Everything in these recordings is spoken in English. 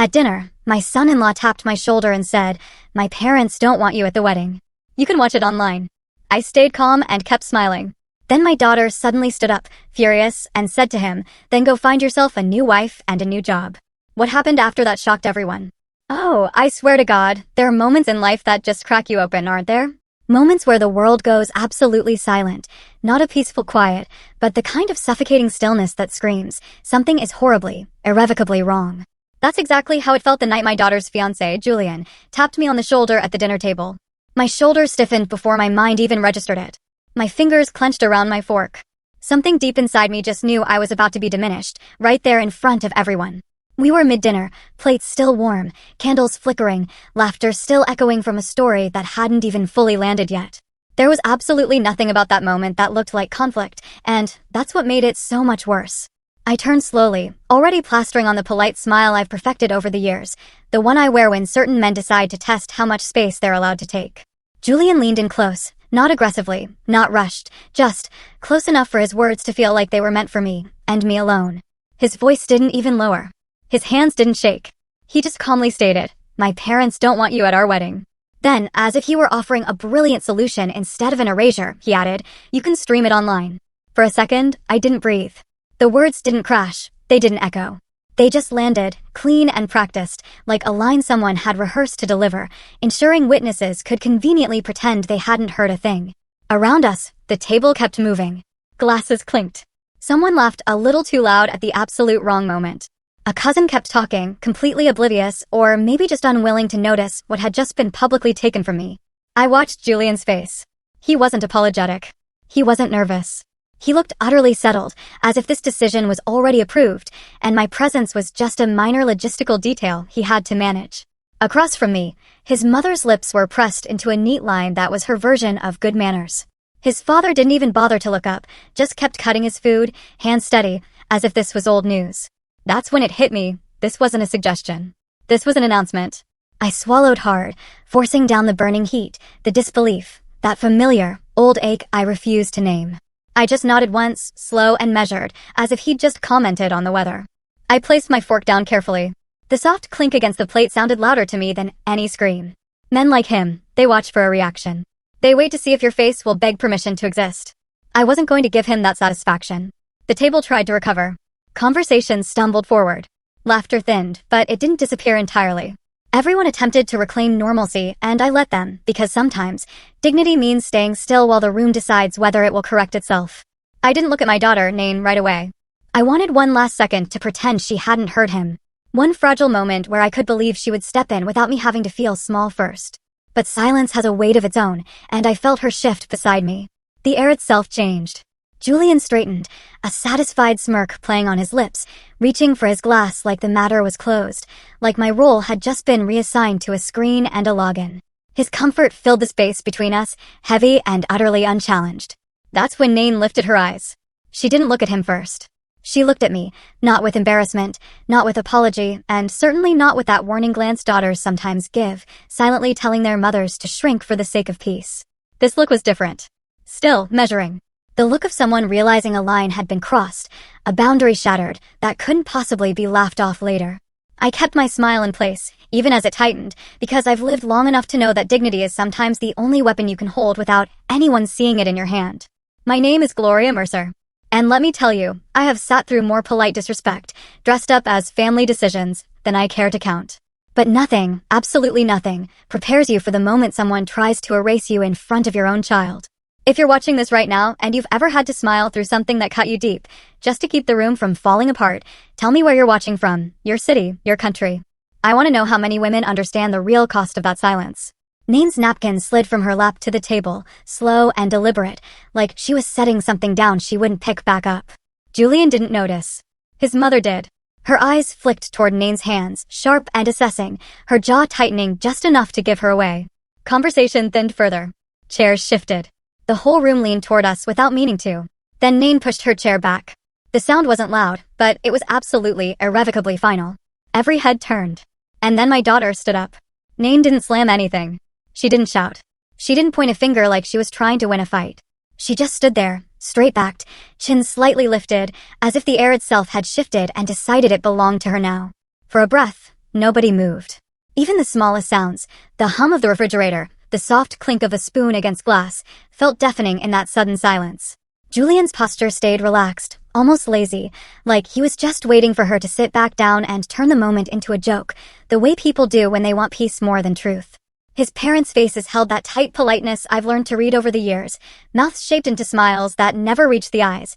At dinner, my son-in-law tapped my shoulder and said, "My parents don't want you at the wedding. You can watch it online." I stayed calm and kept smiling. Then my daughter suddenly stood up, furious, and said to him, "Then go find yourself a new wife and a new job." What happened after that shocked everyone. Oh, I swear to God, there are moments in life that just crack you open, aren't there? Moments where the world goes absolutely silent, not a peaceful quiet, but the kind of suffocating stillness that screams, something is horribly, irrevocably wrong. That's exactly how it felt the night my daughter's fiancé, Julian, tapped me on the shoulder at the dinner table. My shoulders stiffened before my mind even registered it. My fingers clenched around my fork. Something deep inside me just knew I was about to be diminished, right there in front of everyone. We were mid-dinner, plates still warm, candles flickering, laughter still echoing from a story that hadn't even fully landed yet. There was absolutely nothing about that moment that looked like conflict, and that's what made it so much worse. I turned slowly, already plastering on the polite smile I've perfected over the years, the one I wear when certain men decide to test how much space they're allowed to take. Julian leaned in close, not aggressively, not rushed, just close enough for his words to feel like they were meant for me, and me alone. His voice didn't even lower. His hands didn't shake. He just calmly stated, "My parents don't want you at our wedding." Then, as if he were offering a brilliant solution instead of an erasure, he added, "You can stream it online." For a second, I didn't breathe. The words didn't crash, they didn't echo. They just landed, clean and practiced, like a line someone had rehearsed to deliver, ensuring witnesses could conveniently pretend they hadn't heard a thing. Around us, the table kept moving. Glasses clinked. Someone laughed a little too loud at the absolute wrong moment. A cousin kept talking, completely oblivious, or maybe just unwilling to notice what had just been publicly taken from me. I watched Julian's face. He wasn't apologetic. He wasn't nervous. He looked utterly settled, as if this decision was already approved, and my presence was just a minor logistical detail he had to manage. Across from me, his mother's lips were pressed into a neat line that was her version of good manners. His father didn't even bother to look up, just kept cutting his food, hands steady, as if this was old news. That's when it hit me. This wasn't a suggestion. This was an announcement. I swallowed hard, forcing down the burning heat, the disbelief, that familiar, old ache I refused to name. I just nodded once, slow and measured, as if he'd just commented on the weather. I placed my fork down carefully. The soft clink against the plate sounded louder to me than any scream. Men like him, they watch for a reaction. They wait to see if your face will beg permission to exist. I wasn't going to give him that satisfaction. The table tried to recover. Conversation stumbled forward. Laughter thinned, but it didn't disappear entirely. Everyone attempted to reclaim normalcy, and I let them, because sometimes, dignity means staying still while the room decides whether it will correct itself. I didn't look at my daughter, Nain, right away. I wanted one last second to pretend she hadn't heard him. One fragile moment where I could believe she would step in without me having to feel small first. But silence has a weight of its own, and I felt her shift beside me. The air itself changed. Julian straightened, a satisfied smirk playing on his lips, reaching for his glass like the matter was closed, like my role had just been reassigned to a screen and a login. His comfort filled the space between us, heavy and utterly unchallenged. That's when Nain lifted her eyes. She didn't look at him first. She looked at me, not with embarrassment, not with apology, and certainly not with that warning glance daughters sometimes give, silently telling their mothers to shrink for the sake of peace. This look was different. Still, measuring. The look of someone realizing a line had been crossed, a boundary shattered, that couldn't possibly be laughed off later. I kept my smile in place, even as it tightened, because I've lived long enough to know that dignity is sometimes the only weapon you can hold without anyone seeing it in your hand. My name is Gloria Mercer. And let me tell you, I have sat through more polite disrespect, dressed up as family decisions, than I care to count. But nothing, absolutely nothing, prepares you for the moment someone tries to erase you in front of your own child. If you're watching this right now and you've ever had to smile through something that cut you deep, just to keep the room from falling apart, tell me where you're watching from, your city, your country. I want to know how many women understand the real cost of that silence. Nain's napkin slid from her lap to the table, slow and deliberate, like she was setting something down she wouldn't pick back up. Julian didn't notice. His mother did. Her eyes flicked toward Nain's hands, sharp and assessing, her jaw tightening just enough to give her away. Conversation thinned further. Chairs shifted. The whole room leaned toward us without meaning to. Then Nain pushed her chair back. The sound wasn't loud, but it was absolutely, irrevocably final. Every head turned. And then my daughter stood up. Nain didn't slam anything. She didn't shout. She didn't point a finger like she was trying to win a fight. She just stood there, straight-backed, chin slightly lifted, as if the air itself had shifted and decided it belonged to her now. For a breath, Nobody moved. Even the smallest sounds, the hum of the refrigerator, the soft clink of a spoon against glass, felt deafening in that sudden silence. Julian's posture stayed relaxed, almost lazy, like he was just waiting for her to sit back down and turn the moment into a joke, the way people do when they want peace more than truth. His parents' faces held that tight politeness I've learned to read over the years, mouths shaped into smiles that never reached the eyes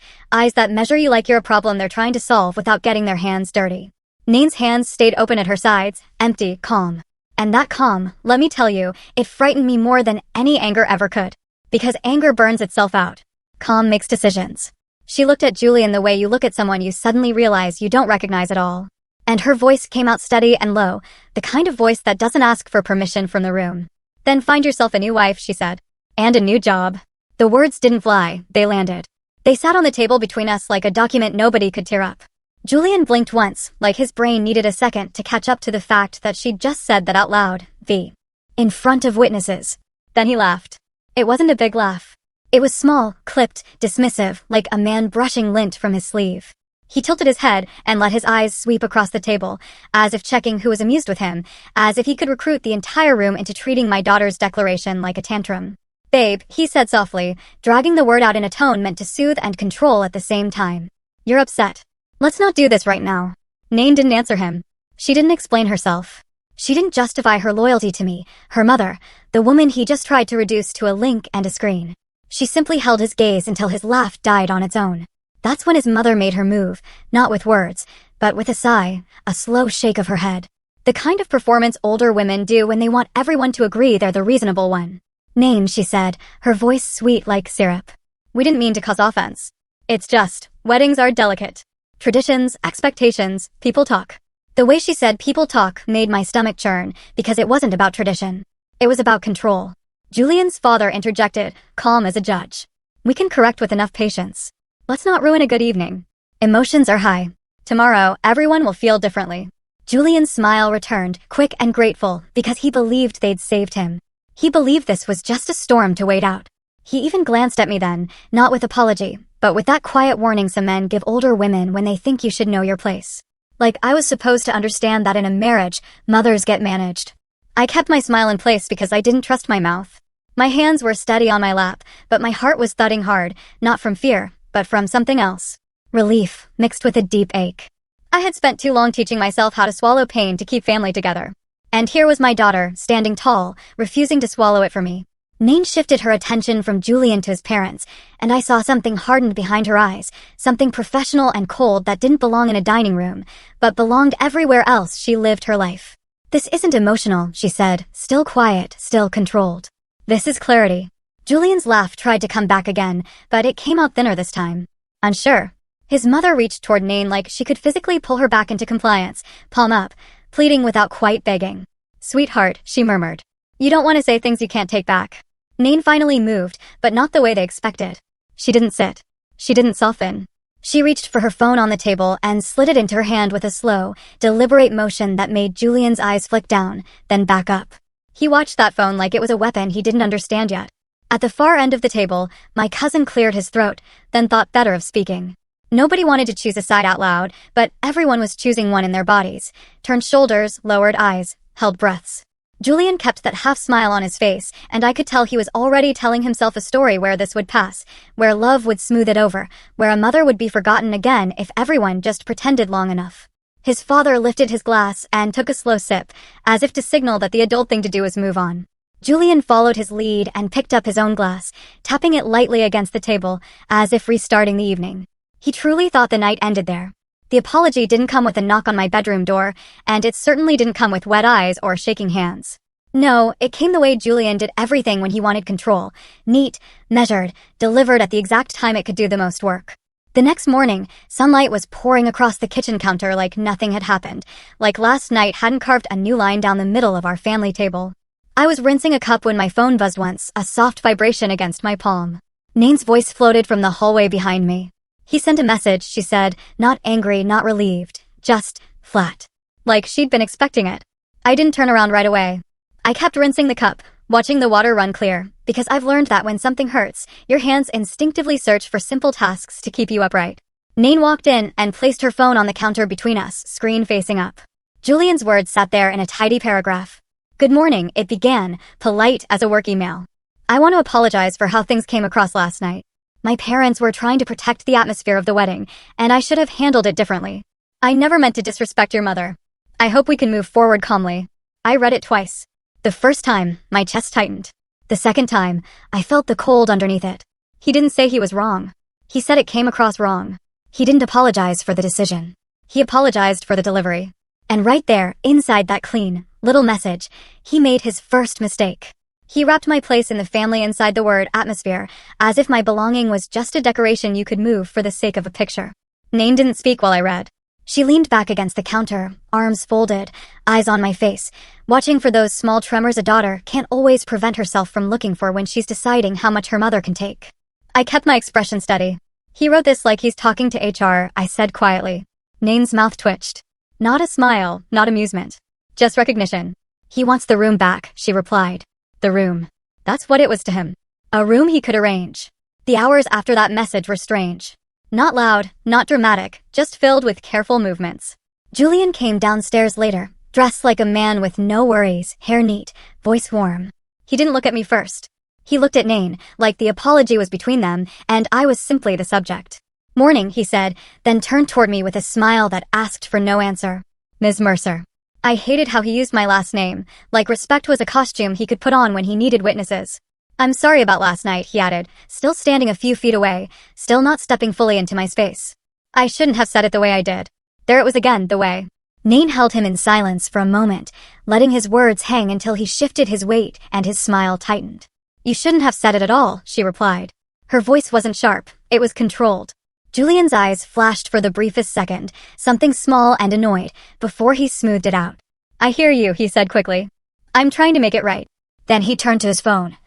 that measure you like you're a problem they're trying to solve without getting their hands dirty. Nain's hands stayed open at her sides, empty, calm. And that calm, let me tell you, it frightened me more than any anger ever could. Because anger burns itself out. Calm makes decisions. She looked at Julian the way you look at someone you suddenly realize you don't recognize at all. And her voice came out steady and low, the kind of voice that doesn't ask for permission from the room. Then find yourself a new wife, she said. And a new job. The words didn't fly, they landed. They sat on the table between us like a document nobody could tear up. Julian blinked once, like his brain needed a second to catch up to the fact that she'd just said that out loud, in front of witnesses. Then he laughed. It wasn't a big laugh. It was small, clipped, dismissive, like a man brushing lint from his sleeve. He tilted his head and let his eyes sweep across the table, as if checking who was amused with him, as if he could recruit the entire room into treating my daughter's declaration like a tantrum. Babe, he said softly, dragging the word out in a tone meant to soothe and control at the same time. You're upset. Let's not do this right now. Nain didn't answer him. She didn't explain herself. She didn't justify her loyalty to me, her mother, the woman he just tried to reduce to a link and a screen. She simply held his gaze until his laugh died on its own. That's when his mother made her move, not with words, but with a sigh, a slow shake of her head. The kind of performance older women do when they want everyone to agree they're the reasonable one. Nain, she said, her voice sweet like syrup. We didn't mean to cause offense. It's just, weddings are delicate. Traditions, expectations, people talk. The way she said people talk made my stomach churn because it wasn't about tradition. It was about control. Julian's father interjected, calm as a judge. We can correct with enough patience. Let's not ruin a good evening. Emotions are high. Tomorrow, everyone will feel differently. Julian's smile returned, quick and grateful, because he believed they'd saved him. He believed this was just a storm to wait out. He even glanced at me then, not with apology, but with that quiet warning some men give older women when they think you should know your place. Like I was supposed to understand that in a marriage, mothers get managed. I kept my smile in place because I didn't trust my mouth. My hands were steady on my lap, but my heart was thudding hard, not from fear, but from something else. Relief, mixed with a deep ache. I had spent too long teaching myself how to swallow pain to keep family together. And here was my daughter, standing tall, refusing to swallow it for me. Nain shifted her attention from Julian to his parents, and I saw something hardened behind her eyes, something professional and cold that didn't belong in a dining room, but belonged everywhere else she lived her life. This isn't emotional, she said, still quiet, still controlled. This is clarity. Julian's laugh tried to come back again, but it came out thinner this time. Unsure. His mother reached toward Nain like she could physically pull her back into compliance, palm up, pleading without quite begging. Sweetheart, she murmured. You don't want to say things you can't take back. Nain finally moved, but not the way they expected. She didn't sit. She didn't soften. She reached for her phone on the table and slid it into her hand with a slow, deliberate motion that made Julian's eyes flick down, then back up. He watched that phone like it was a weapon he didn't understand yet. At the far end of the table, my cousin cleared his throat, then thought better of speaking. Nobody wanted to choose a side out loud, but everyone was choosing one in their bodies. Turned shoulders, lowered eyes, held breaths. Julian kept that half smile on his face, and I could tell he was already telling himself a story where this would pass, where love would smooth it over, where a mother would be forgotten again if everyone just pretended long enough. His father lifted his glass and took a slow sip, as if to signal that the adult thing to do was move on. Julian followed his lead and picked up his own glass, tapping it lightly against the table, as if restarting the evening. He truly thought the night ended there. The apology didn't come with a knock on my bedroom door, and it certainly didn't come with wet eyes or shaking hands. No, it came the way Julian did everything when he wanted control. Neat, measured, delivered at the exact time it could do the most work. The next morning, sunlight was pouring across the kitchen counter like nothing had happened, like last night hadn't carved a new line down the middle of our family table. I was rinsing a cup when my phone buzzed once, a soft vibration against my palm. Nain's voice floated from the hallway behind me. He sent a message, she said, not angry, not relieved, just flat. Like she'd been expecting it. I didn't turn around right away. I kept rinsing the cup, watching the water run clear, because I've learned that when something hurts, your hands instinctively search for simple tasks to keep you upright. Nain walked in and placed her phone on the counter between us, screen facing up. Julian's words sat there in a tidy paragraph. Good morning, it began, polite as a work email. I want to apologize for how things came across last night. My parents were trying to protect the atmosphere of the wedding, and I should have handled it differently. I never meant to disrespect your mother. I hope we can move forward calmly. I read it twice. The first time, my chest tightened. The second time, I felt the cold underneath it. He didn't say he was wrong. He said it came across wrong. He didn't apologize for the decision. He apologized for the delivery. And right there, inside that clean, little message, he made his first mistake. He wrapped my place in the family inside the word atmosphere, as if my belonging was just a decoration you could move for the sake of a picture. Nain didn't speak while I read. She leaned back against the counter, arms folded, eyes on my face, watching for those small tremors a daughter can't always prevent herself from looking for when she's deciding how much her mother can take. I kept my expression steady. He wrote this like he's talking to HR, I said quietly. Nain's mouth twitched. Not a smile, not amusement. Just recognition. He wants the room back, she replied. The room. That's what it was to him. A room he could arrange. The hours after that message were strange. Not loud, not dramatic, just filled with careful movements. Julian came downstairs later, dressed like a man with no worries, hair neat, voice warm. He didn't look at me first. He looked at Nain, like the apology was between them, and I was simply the subject. Morning, he said, then turned toward me with a smile that asked for no answer. Ms. Mercer. I hated how he used my last name, like respect was a costume he could put on when he needed witnesses. I'm sorry about last night, he added, still standing a few feet away, still not stepping fully into my space. I shouldn't have said it the way I did. There it was again, the way. Nain held him in silence for a moment, letting his words hang until he shifted his weight and his smile tightened. You shouldn't have said it at all, she replied. Her voice wasn't sharp, it was controlled. Julian's eyes flashed for the briefest second, something small and annoyed, before he smoothed it out. I hear you, he said quickly. I'm trying to make it right. Then he turned to his phone,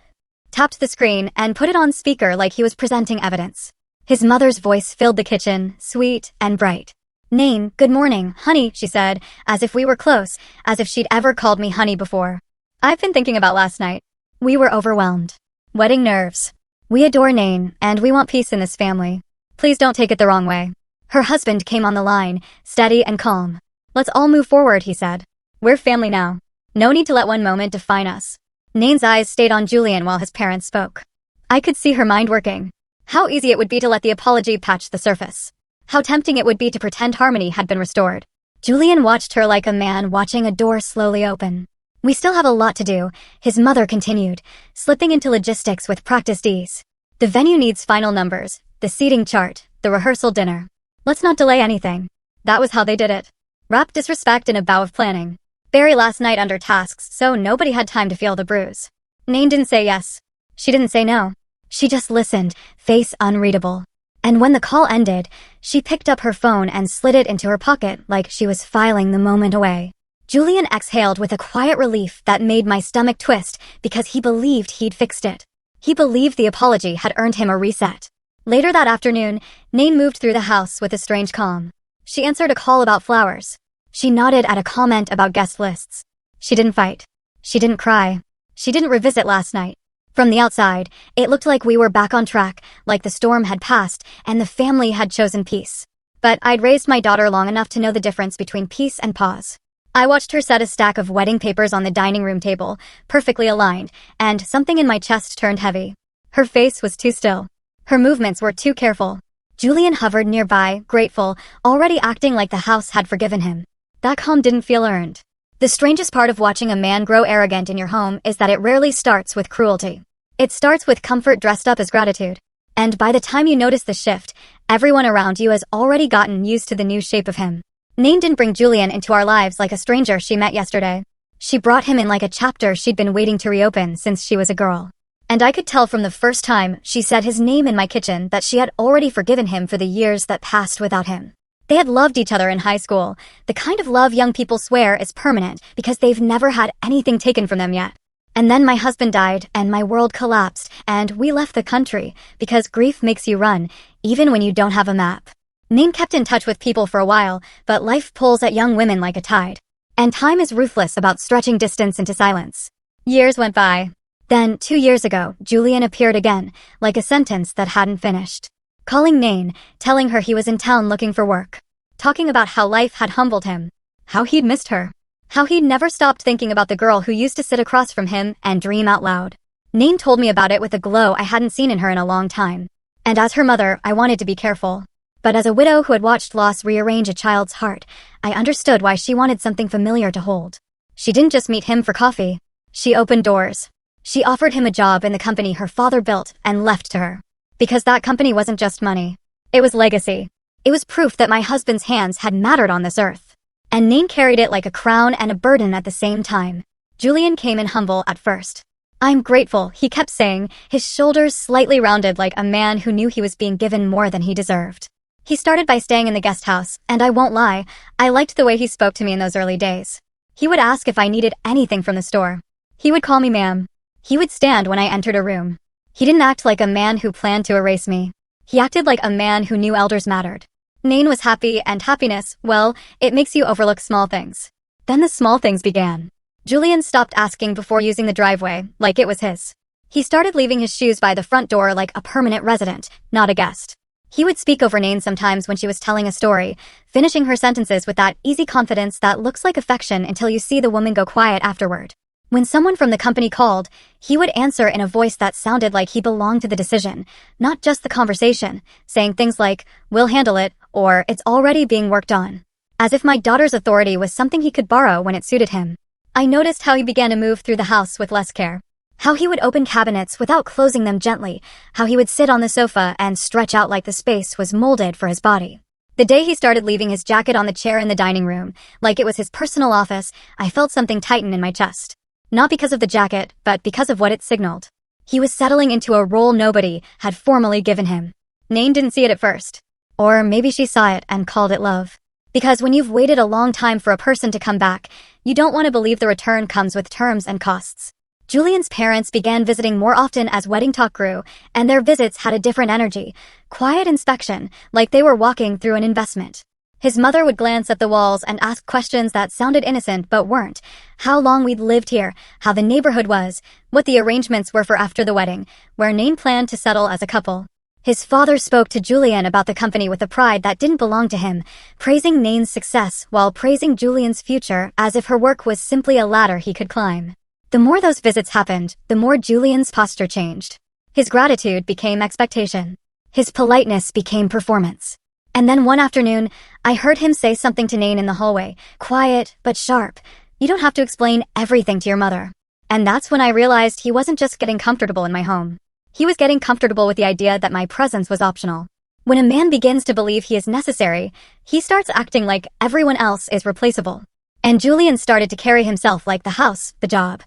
tapped the screen, and put it on speaker like he was presenting evidence. His mother's voice filled the kitchen, sweet and bright. Nain, good morning, honey, she said, as if we were close, as if she'd ever called me honey before. I've been thinking about last night. We were overwhelmed. Wedding nerves. We adore Nain, and we want peace in this family. Please don't take it the wrong way. Her husband came on the line, steady and calm. Let's all move forward, he said. We're family now. No need to let one moment define us. Nain's eyes stayed on Julian while his parents spoke. I could see her mind working. How easy it would be to let the apology patch the surface. How tempting it would be to pretend harmony had been restored. Julian watched her like a man watching a door slowly open. We still have a lot to do, his mother continued, slipping into logistics with practiced ease. The venue needs final numbers, the seating chart, the rehearsal dinner. Let's not delay anything. That was how they did it. Wrap disrespect in a bow of planning. Bury last night under tasks so nobody had time to feel the bruise. Nain didn't say yes. She didn't say no. She just listened, face unreadable. And when the call ended, she picked up her phone and slid it into her pocket like she was filing the moment away. Julian exhaled with a quiet relief that made my stomach twist because he believed he'd fixed it. He believed the apology had earned him a reset. Later that afternoon, Nain moved through the house with a strange calm. She answered a call about flowers. She nodded at a comment about guest lists. She didn't fight. She didn't cry. She didn't revisit last night. From the outside, it looked like we were back on track, like the storm had passed and the family had chosen peace. But I'd raised my daughter long enough to know the difference between peace and pause. I watched her set a stack of wedding papers on the dining room table, perfectly aligned, and something in my chest turned heavy. Her face was too still. Her movements were too careful. Julian hovered nearby, grateful, already acting like the house had forgiven him. That calm didn't feel earned. The strangest part of watching a man grow arrogant in your home is that it rarely starts with cruelty. It starts with comfort dressed up as gratitude. And by the time you notice the shift, everyone around you has already gotten used to the new shape of him. Nain didn't bring Julian into our lives like a stranger she met yesterday. She brought him in like a chapter she'd been waiting to reopen since she was a girl. And I could tell from the first time she said his name in my kitchen that she had already forgiven him for the years that passed without him. They had loved each other in high school, the kind of love young people swear is permanent because they've never had anything taken from them yet. And then my husband died and my world collapsed and we left the country because grief makes you run, even when you don't have a map. Nain kept in touch with people for a while, but life pulls at young women like a tide. And time is ruthless about stretching distance into silence. Years went by. Then, 2 years ago, Julian appeared again, like a sentence that hadn't finished. Calling Nain, telling her he was in town looking for work. Talking about how life had humbled him. How he'd missed her. How he'd never stopped thinking about the girl who used to sit across from him and dream out loud. Nain told me about it with a glow I hadn't seen in her in a long time. And as her mother, I wanted to be careful. But as a widow who had watched loss rearrange a child's heart, I understood why she wanted something familiar to hold. She didn't just meet him for coffee. She opened doors. She offered him a job in the company her father built and left to her. Because that company wasn't just money. It was legacy. It was proof that my husband's hands had mattered on this earth. And Nain carried it like a crown and a burden at the same time. Julian came in humble at first. I'm grateful, he kept saying, his shoulders slightly rounded like a man who knew he was being given more than he deserved. He started by staying in the guest house, and I won't lie, I liked the way he spoke to me in those early days. He would ask if I needed anything from the store. He would call me ma'am. He would stand when I entered a room. He didn't act like a man who planned to erase me. He acted like a man who knew elders mattered. Nain was happy, and happiness, well, it makes you overlook small things. Then the small things began. Julian stopped asking before using the driveway, like it was his. He started leaving his shoes by the front door like a permanent resident, not a guest. He would speak over Nain sometimes when she was telling a story, finishing her sentences with that easy confidence that looks like affection until you see the woman go quiet afterward. When someone from the company called, he would answer in a voice that sounded like he belonged to the decision, not just the conversation, saying things like, "We'll handle it," or "It's already being worked on." As if my daughter's authority was something he could borrow when it suited him. I noticed how he began to move through the house with less care. How he would open cabinets without closing them gently, how he would sit on the sofa and stretch out like the space was molded for his body. The day he started leaving his jacket on the chair in the dining room, like it was his personal office, I felt something tighten in my chest. Not because of the jacket, but because of what it signaled. He was settling into a role nobody had formally given him. Nain didn't see it at first. Or maybe she saw it and called it love. Because when you've waited a long time for a person to come back, you don't want to believe the return comes with terms and costs. Julian's parents began visiting more often as wedding talk grew, and their visits had a different energy. Quiet inspection, like they were walking through an investment. His mother would glance at the walls and ask questions that sounded innocent but weren't. How long we'd lived here, how the neighborhood was, what the arrangements were for after the wedding, where Nain planned to settle as a couple. His father spoke to Julian about the company with a pride that didn't belong to him, praising Nain's success while praising Julian's future as if her work was simply a ladder he could climb. The more those visits happened, the more Julian's posture changed. His gratitude became expectation. His politeness became performance. And then one afternoon, I heard him say something to Nain in the hallway, quiet but sharp. You don't have to explain everything to your mother. And that's when I realized he wasn't just getting comfortable in my home. He was getting comfortable with the idea that my presence was optional. When a man begins to believe he is necessary, he starts acting like everyone else is replaceable. And Julian started to carry himself like the house, the job,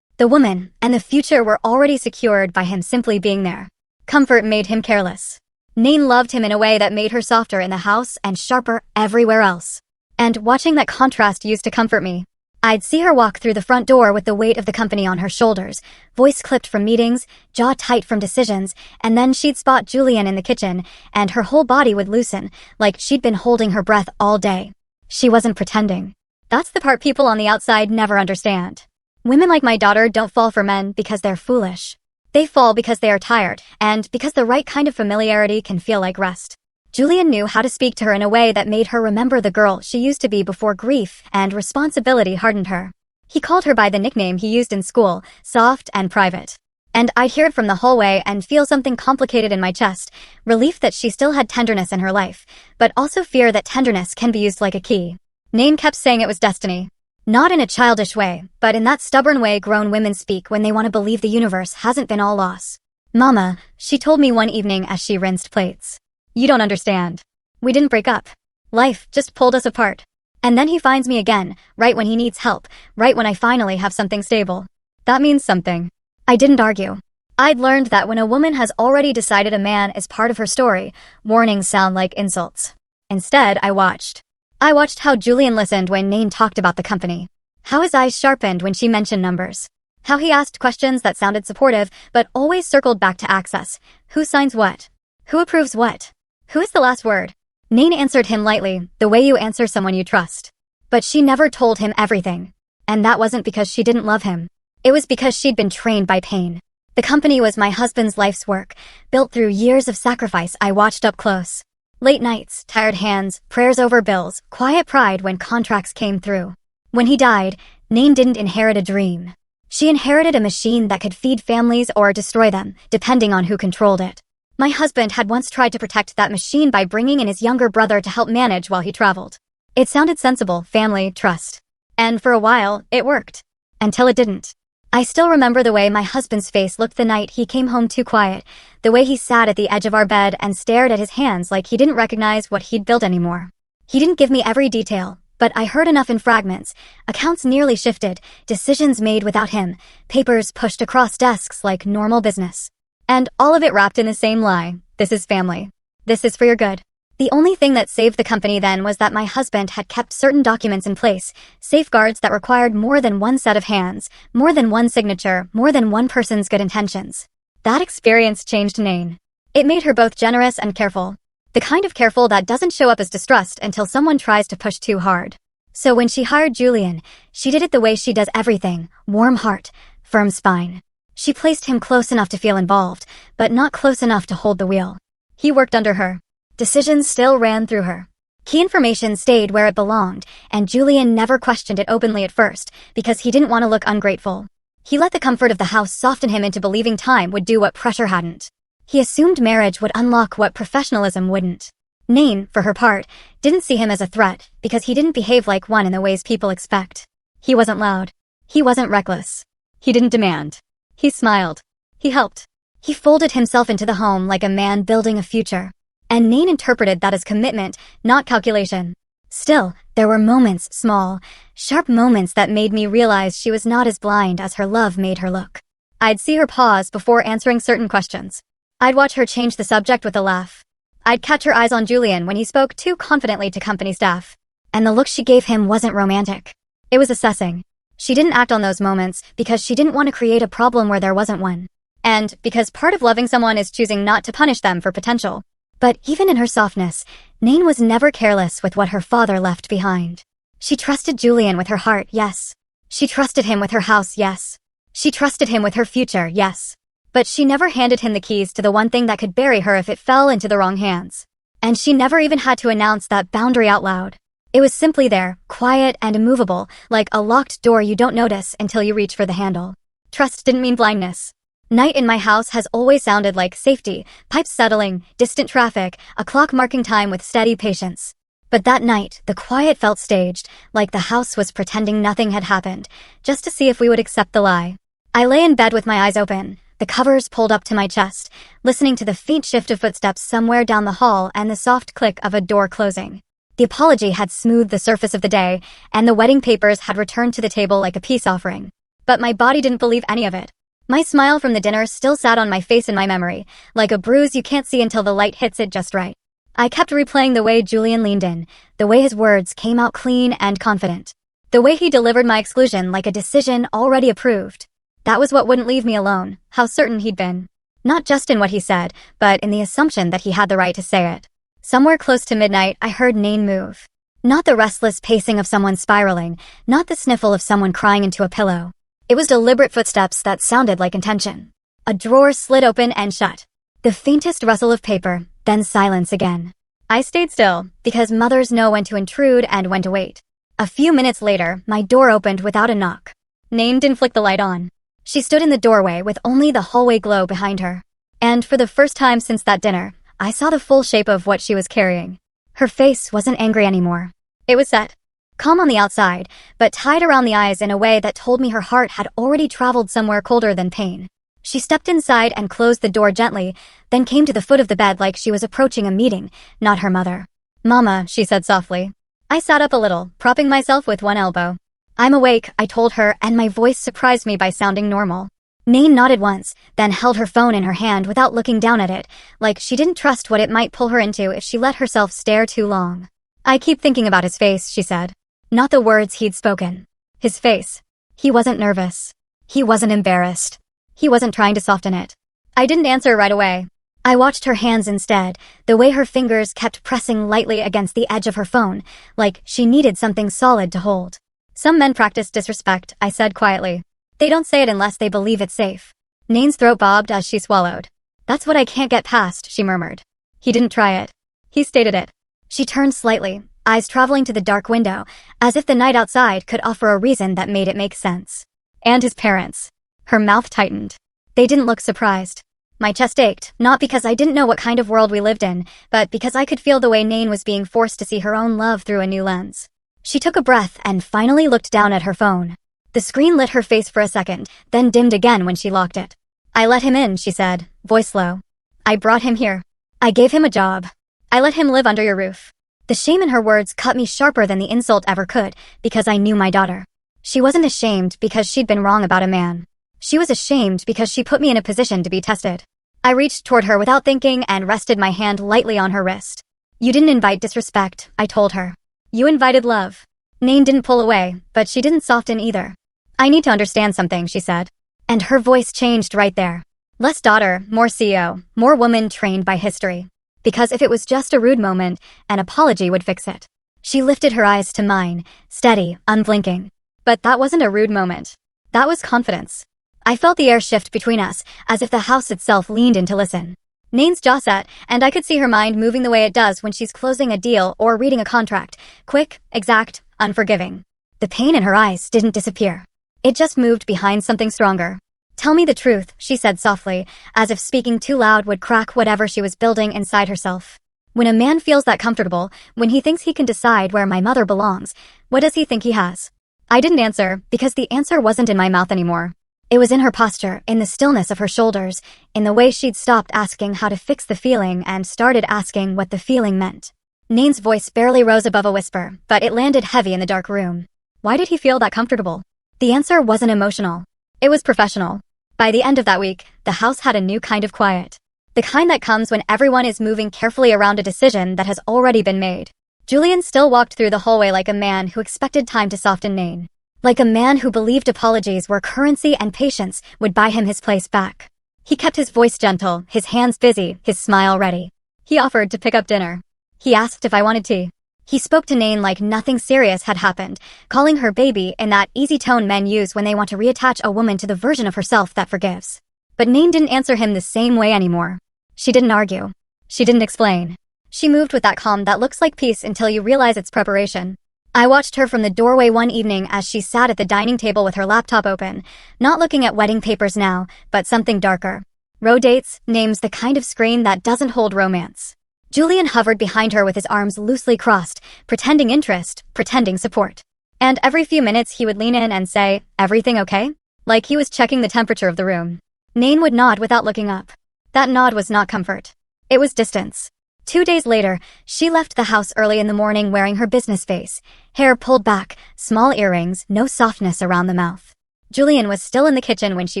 the woman, and the future were already secured by him simply being there. Comfort made him careless. Nain loved him in a way that made her softer in the house and sharper everywhere else. And watching that contrast used to comfort me. I'd see her walk through the front door with the weight of the company on her shoulders, voice clipped from meetings, jaw tight from decisions, and then she'd spot Julian in the kitchen, and her whole body would loosen, like she'd been holding her breath all day. She wasn't pretending. That's the part people on the outside never understand. Women like my daughter don't fall for men because they're foolish. They fall because they are tired, and because the right kind of familiarity can feel like rest. Julian knew how to speak to her in a way that made her remember the girl she used to be before grief and responsibility hardened her. He called her by the nickname he used in school, soft and private. And I'd hear it from the hallway and feel something complicated in my chest, relief that she still had tenderness in her life, but also fear that tenderness can be used like a key. Nain kept saying it was destiny. Not in a childish way, but in that stubborn way grown women speak when they want to believe the universe hasn't been all loss. Mama, she told me one evening as she rinsed plates. You don't understand. We didn't break up. Life just pulled us apart. And then he finds me again, right when he needs help, right when I finally have something stable. That means something. I didn't argue. I'd learned that when a woman has already decided a man is part of her story, warnings sound like insults. Instead, I watched. I watched how Julian listened when Nain talked about the company. How his eyes sharpened when she mentioned numbers. How he asked questions that sounded supportive, but always circled back to access. Who signs what? Who approves what? Who is the last word? Nain answered him lightly, the way you answer someone you trust. But she never told him everything. And that wasn't because she didn't love him. It was because she'd been trained by pain. The company was my husband's life's work, built through years of sacrifice I watched up close. Late nights, tired hands, prayers over bills, quiet pride when contracts came through. When he died, Nain didn't inherit a dream. She inherited a machine that could feed families or destroy them, depending on who controlled it. My husband had once tried to protect that machine by bringing in his younger brother to help manage while he traveled. It sounded sensible, family, trust. And for a while, it worked. Until it didn't. I still remember the way my husband's face looked the night he came home too quiet, the way he sat at the edge of our bed and stared at his hands like he didn't recognize what he'd built anymore. He didn't give me every detail, but I heard enough in fragments. Accounts nearly shifted, decisions made without him, papers pushed across desks like normal business. And all of it wrapped in the same lie: this is family. This is for your good. The only thing that saved the company then was that my husband had kept certain documents in place, safeguards that required more than one set of hands, more than one signature, more than one person's good intentions. That experience changed Nain. It made her both generous and careful. The kind of careful that doesn't show up as distrust until someone tries to push too hard. So when she hired Julian, she did it the way she does everything: warm heart, firm spine. She placed him close enough to feel involved, but not close enough to hold the wheel. He worked under her. Decisions still ran through her. Key information stayed where it belonged, and Julian never questioned it openly at first, because he didn't want to look ungrateful. He let the comfort of the house soften him into believing time would do what pressure hadn't. He assumed marriage would unlock what professionalism wouldn't. Nain, for her part, didn't see him as a threat, because he didn't behave like one in the ways people expect. He wasn't loud. He wasn't reckless. He didn't demand. He smiled. He helped. He folded himself into the home like a man building a future. And Nain interpreted that as commitment, not calculation. Still, there were moments, small, sharp moments that made me realize she was not as blind as her love made her look. I'd see her pause before answering certain questions. I'd watch her change the subject with a laugh. I'd catch her eyes on Julian when he spoke too confidently to company staff. And the look she gave him wasn't romantic. It was assessing. She didn't act on those moments because she didn't want to create a problem where there wasn't one. And because part of loving someone is choosing not to punish them for potential. But even in her softness, Nain was never careless with what her father left behind. She trusted Julian with her heart, yes. She trusted him with her house, yes. She trusted him with her future, yes. But she never handed him the keys to the one thing that could bury her if it fell into the wrong hands. And she never even had to announce that boundary out loud. It was simply there, quiet and immovable, like a locked door you don't notice until you reach for the handle. Trust didn't mean blindness. Night in my house has always sounded like safety, pipes settling, distant traffic, a clock marking time with steady patience. But that night, the quiet felt staged, like the house was pretending nothing had happened, just to see if we would accept the lie. I lay in bed with my eyes open, the covers pulled up to my chest, listening to the faint shift of footsteps somewhere down the hall and the soft click of a door closing. The apology had smoothed the surface of the day, and the wedding papers had returned to the table like a peace offering. But my body didn't believe any of it. My smile from the dinner still sat on my face in my memory, like a bruise you can't see until the light hits it just right. I kept replaying the way Julian leaned in, the way his words came out clean and confident. The way he delivered my exclusion like a decision already approved. That was what wouldn't leave me alone, how certain he'd been. Not just in what he said, but in the assumption that he had the right to say it. Somewhere close to midnight, I heard Nain move. Not the restless pacing of someone spiraling, not the sniffle of someone crying into a pillow. It was deliberate footsteps that sounded like intention. A drawer slid open and shut. The faintest rustle of paper, then silence again. I stayed still, because mothers know when to intrude and when to wait. A few minutes later, my door opened without a knock. Nain didn't flick the light on. She stood in the doorway with only the hallway glow behind her. And for the first time since that dinner, I saw the full shape of what she was carrying. Her face wasn't angry anymore. It was set. Calm on the outside, but tied around the eyes in a way that told me her heart had already traveled somewhere colder than pain. She stepped inside and closed the door gently, then came to the foot of the bed like she was approaching a meeting, not her mother. "Mama," she said softly. I sat up a little, propping myself with one elbow. "I'm awake," I told her, and my voice surprised me by sounding normal. Nain nodded once, then held her phone in her hand without looking down at it, like she didn't trust what it might pull her into if she let herself stare too long. "I keep thinking about his face," she said. Not the words he'd spoken. His face. He wasn't nervous. He wasn't embarrassed. He wasn't trying to soften it. I didn't answer right away. I watched her hands instead, the way her fingers kept pressing lightly against the edge of her phone, like she needed something solid to hold. "Some men practice disrespect," I said quietly. "They don't say it unless they believe it's safe." Nain's throat bobbed as she swallowed. "That's what I can't get past," she murmured. He didn't try it. He stated it. She turned slightly, eyes traveling to the dark window, as if the night outside could offer a reason that made it make sense. And his parents. Her mouth tightened. They didn't look surprised. My chest ached, not because I didn't know what kind of world we lived in, but because I could feel the way Nain was being forced to see her own love through a new lens. She took a breath and finally looked down at her phone. The screen lit her face for a second, then dimmed again when she locked it. I let him in, she said, voice low. I brought him here. I gave him a job. I let him live under your roof. The shame in her words cut me sharper than the insult ever could, because I knew my daughter. She wasn't ashamed because she'd been wrong about a man. She was ashamed because she put me in a position to be tested. I reached toward her without thinking and rested my hand lightly on her wrist. You didn't invite disrespect, I told her. You invited love. Nain didn't pull away, but she didn't soften either. I need to understand something, she said. And her voice changed right there. Less daughter, more CEO, more woman trained by history. Because if it was just a rude moment, an apology would fix it. She lifted her eyes to mine, steady, unblinking. But that wasn't a rude moment. That was confidence. I felt the air shift between us, as if the house itself leaned in to listen. Nain's jaw set, and I could see her mind moving the way it does when she's closing a deal or reading a contract. Quick, exact, unforgiving. The pain in her eyes didn't disappear. It just moved behind something stronger. Tell me the truth, she said softly, as if speaking too loud would crack whatever she was building inside herself. When a man feels that comfortable, when he thinks he can decide where my mother belongs, what does he think he has? I didn't answer, because the answer wasn't in my mouth anymore. It was in her posture, in the stillness of her shoulders, in the way she'd stopped asking how to fix the feeling and started asking what the feeling meant. Nain's voice barely rose above a whisper, but it landed heavy in the dark room. Why did he feel that comfortable? The answer wasn't emotional. It was professional. By the end of that week, the house had a new kind of quiet. The kind that comes when everyone is moving carefully around a decision that has already been made. Julian still walked through the hallway like a man who expected time to soften Nain. Like a man who believed apologies were currency and patience would buy him his place back. He kept his voice gentle, his hands busy, his smile ready. He offered to pick up dinner. He asked if I wanted tea. He spoke to Nain like nothing serious had happened, calling her baby in that easy tone men use when they want to reattach a woman to the version of herself that forgives. But Nain didn't answer him the same way anymore. She didn't argue. She didn't explain. She moved with that calm that looks like peace until you realize it's preparation. I watched her from the doorway one evening as she sat at the dining table with her laptop open, not looking at wedding papers now, but something darker. Row dates, names, the kind of screen that doesn't hold romance. Julian hovered behind her with his arms loosely crossed, pretending interest, pretending support. And every few minutes he would lean in and say, "Everything okay?" Like he was checking the temperature of the room. Nain would nod without looking up. That nod was not comfort. It was distance. 2 days later, she left the house early in the morning wearing her business face, hair pulled back, small earrings, no softness around the mouth. Julian was still in the kitchen when she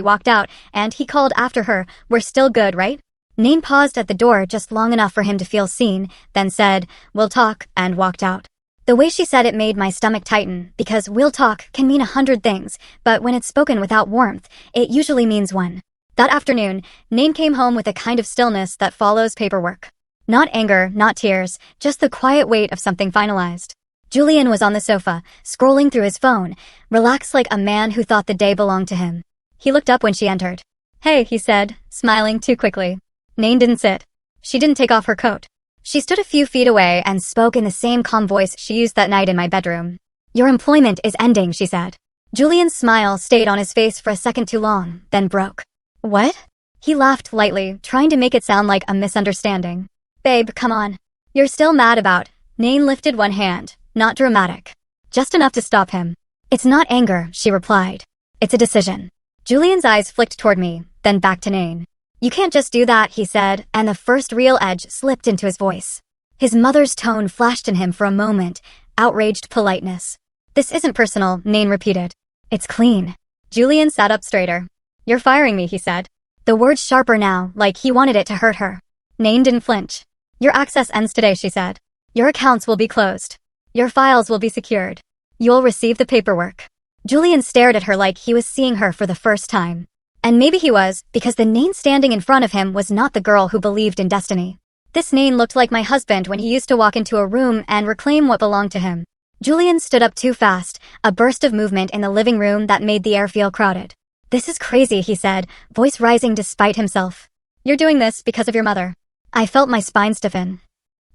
walked out, and he called after her, "We're still good, right?" Nain paused at the door just long enough for him to feel seen, then said, "We'll talk," and walked out. The way she said it made my stomach tighten, because "we'll talk" can mean 100 things, but when it's spoken without warmth, it usually means one. That afternoon, Nain came home with a kind of stillness that follows paperwork. Not anger, not tears, just the quiet weight of something finalized. Julian was on the sofa, scrolling through his phone, relaxed like a man who thought the day belonged to him. He looked up when she entered. "Hey," he said, smiling too quickly. Nain didn't sit. She didn't take off her coat. She stood a few feet away and spoke in the same calm voice she used that night in my bedroom. "Your employment is ending," she said. Julian's smile stayed on his face for a second too long, then broke. "What?" He laughed lightly, trying to make it sound like a misunderstanding. "Babe, come on. You're still mad about..." Nain lifted one hand, not dramatic. Just enough to stop him. "It's not anger," she replied. "It's a decision." Julian's eyes flicked toward me, then back to Nain. "You can't just do that," he said, and the first real edge slipped into his voice. His mother's tone flashed in him for a moment, outraged politeness. "This isn't personal," Nain repeated. "It's clean." Julian sat up straighter. "You're firing me," he said. The words sharper now, like he wanted it to hurt her. Nain didn't flinch. "Your access ends today," she said. "Your accounts will be closed. Your files will be secured. You'll receive the paperwork." Julian stared at her like he was seeing her for the first time. And maybe he was, because the Nain standing in front of him was not the girl who believed in destiny. This Nain looked like my husband when he used to walk into a room and reclaim what belonged to him. Julian stood up too fast, a burst of movement in the living room that made the air feel crowded. "This is crazy," he said, voice rising despite himself. "You're doing this because of your mother." I felt my spine stiffen.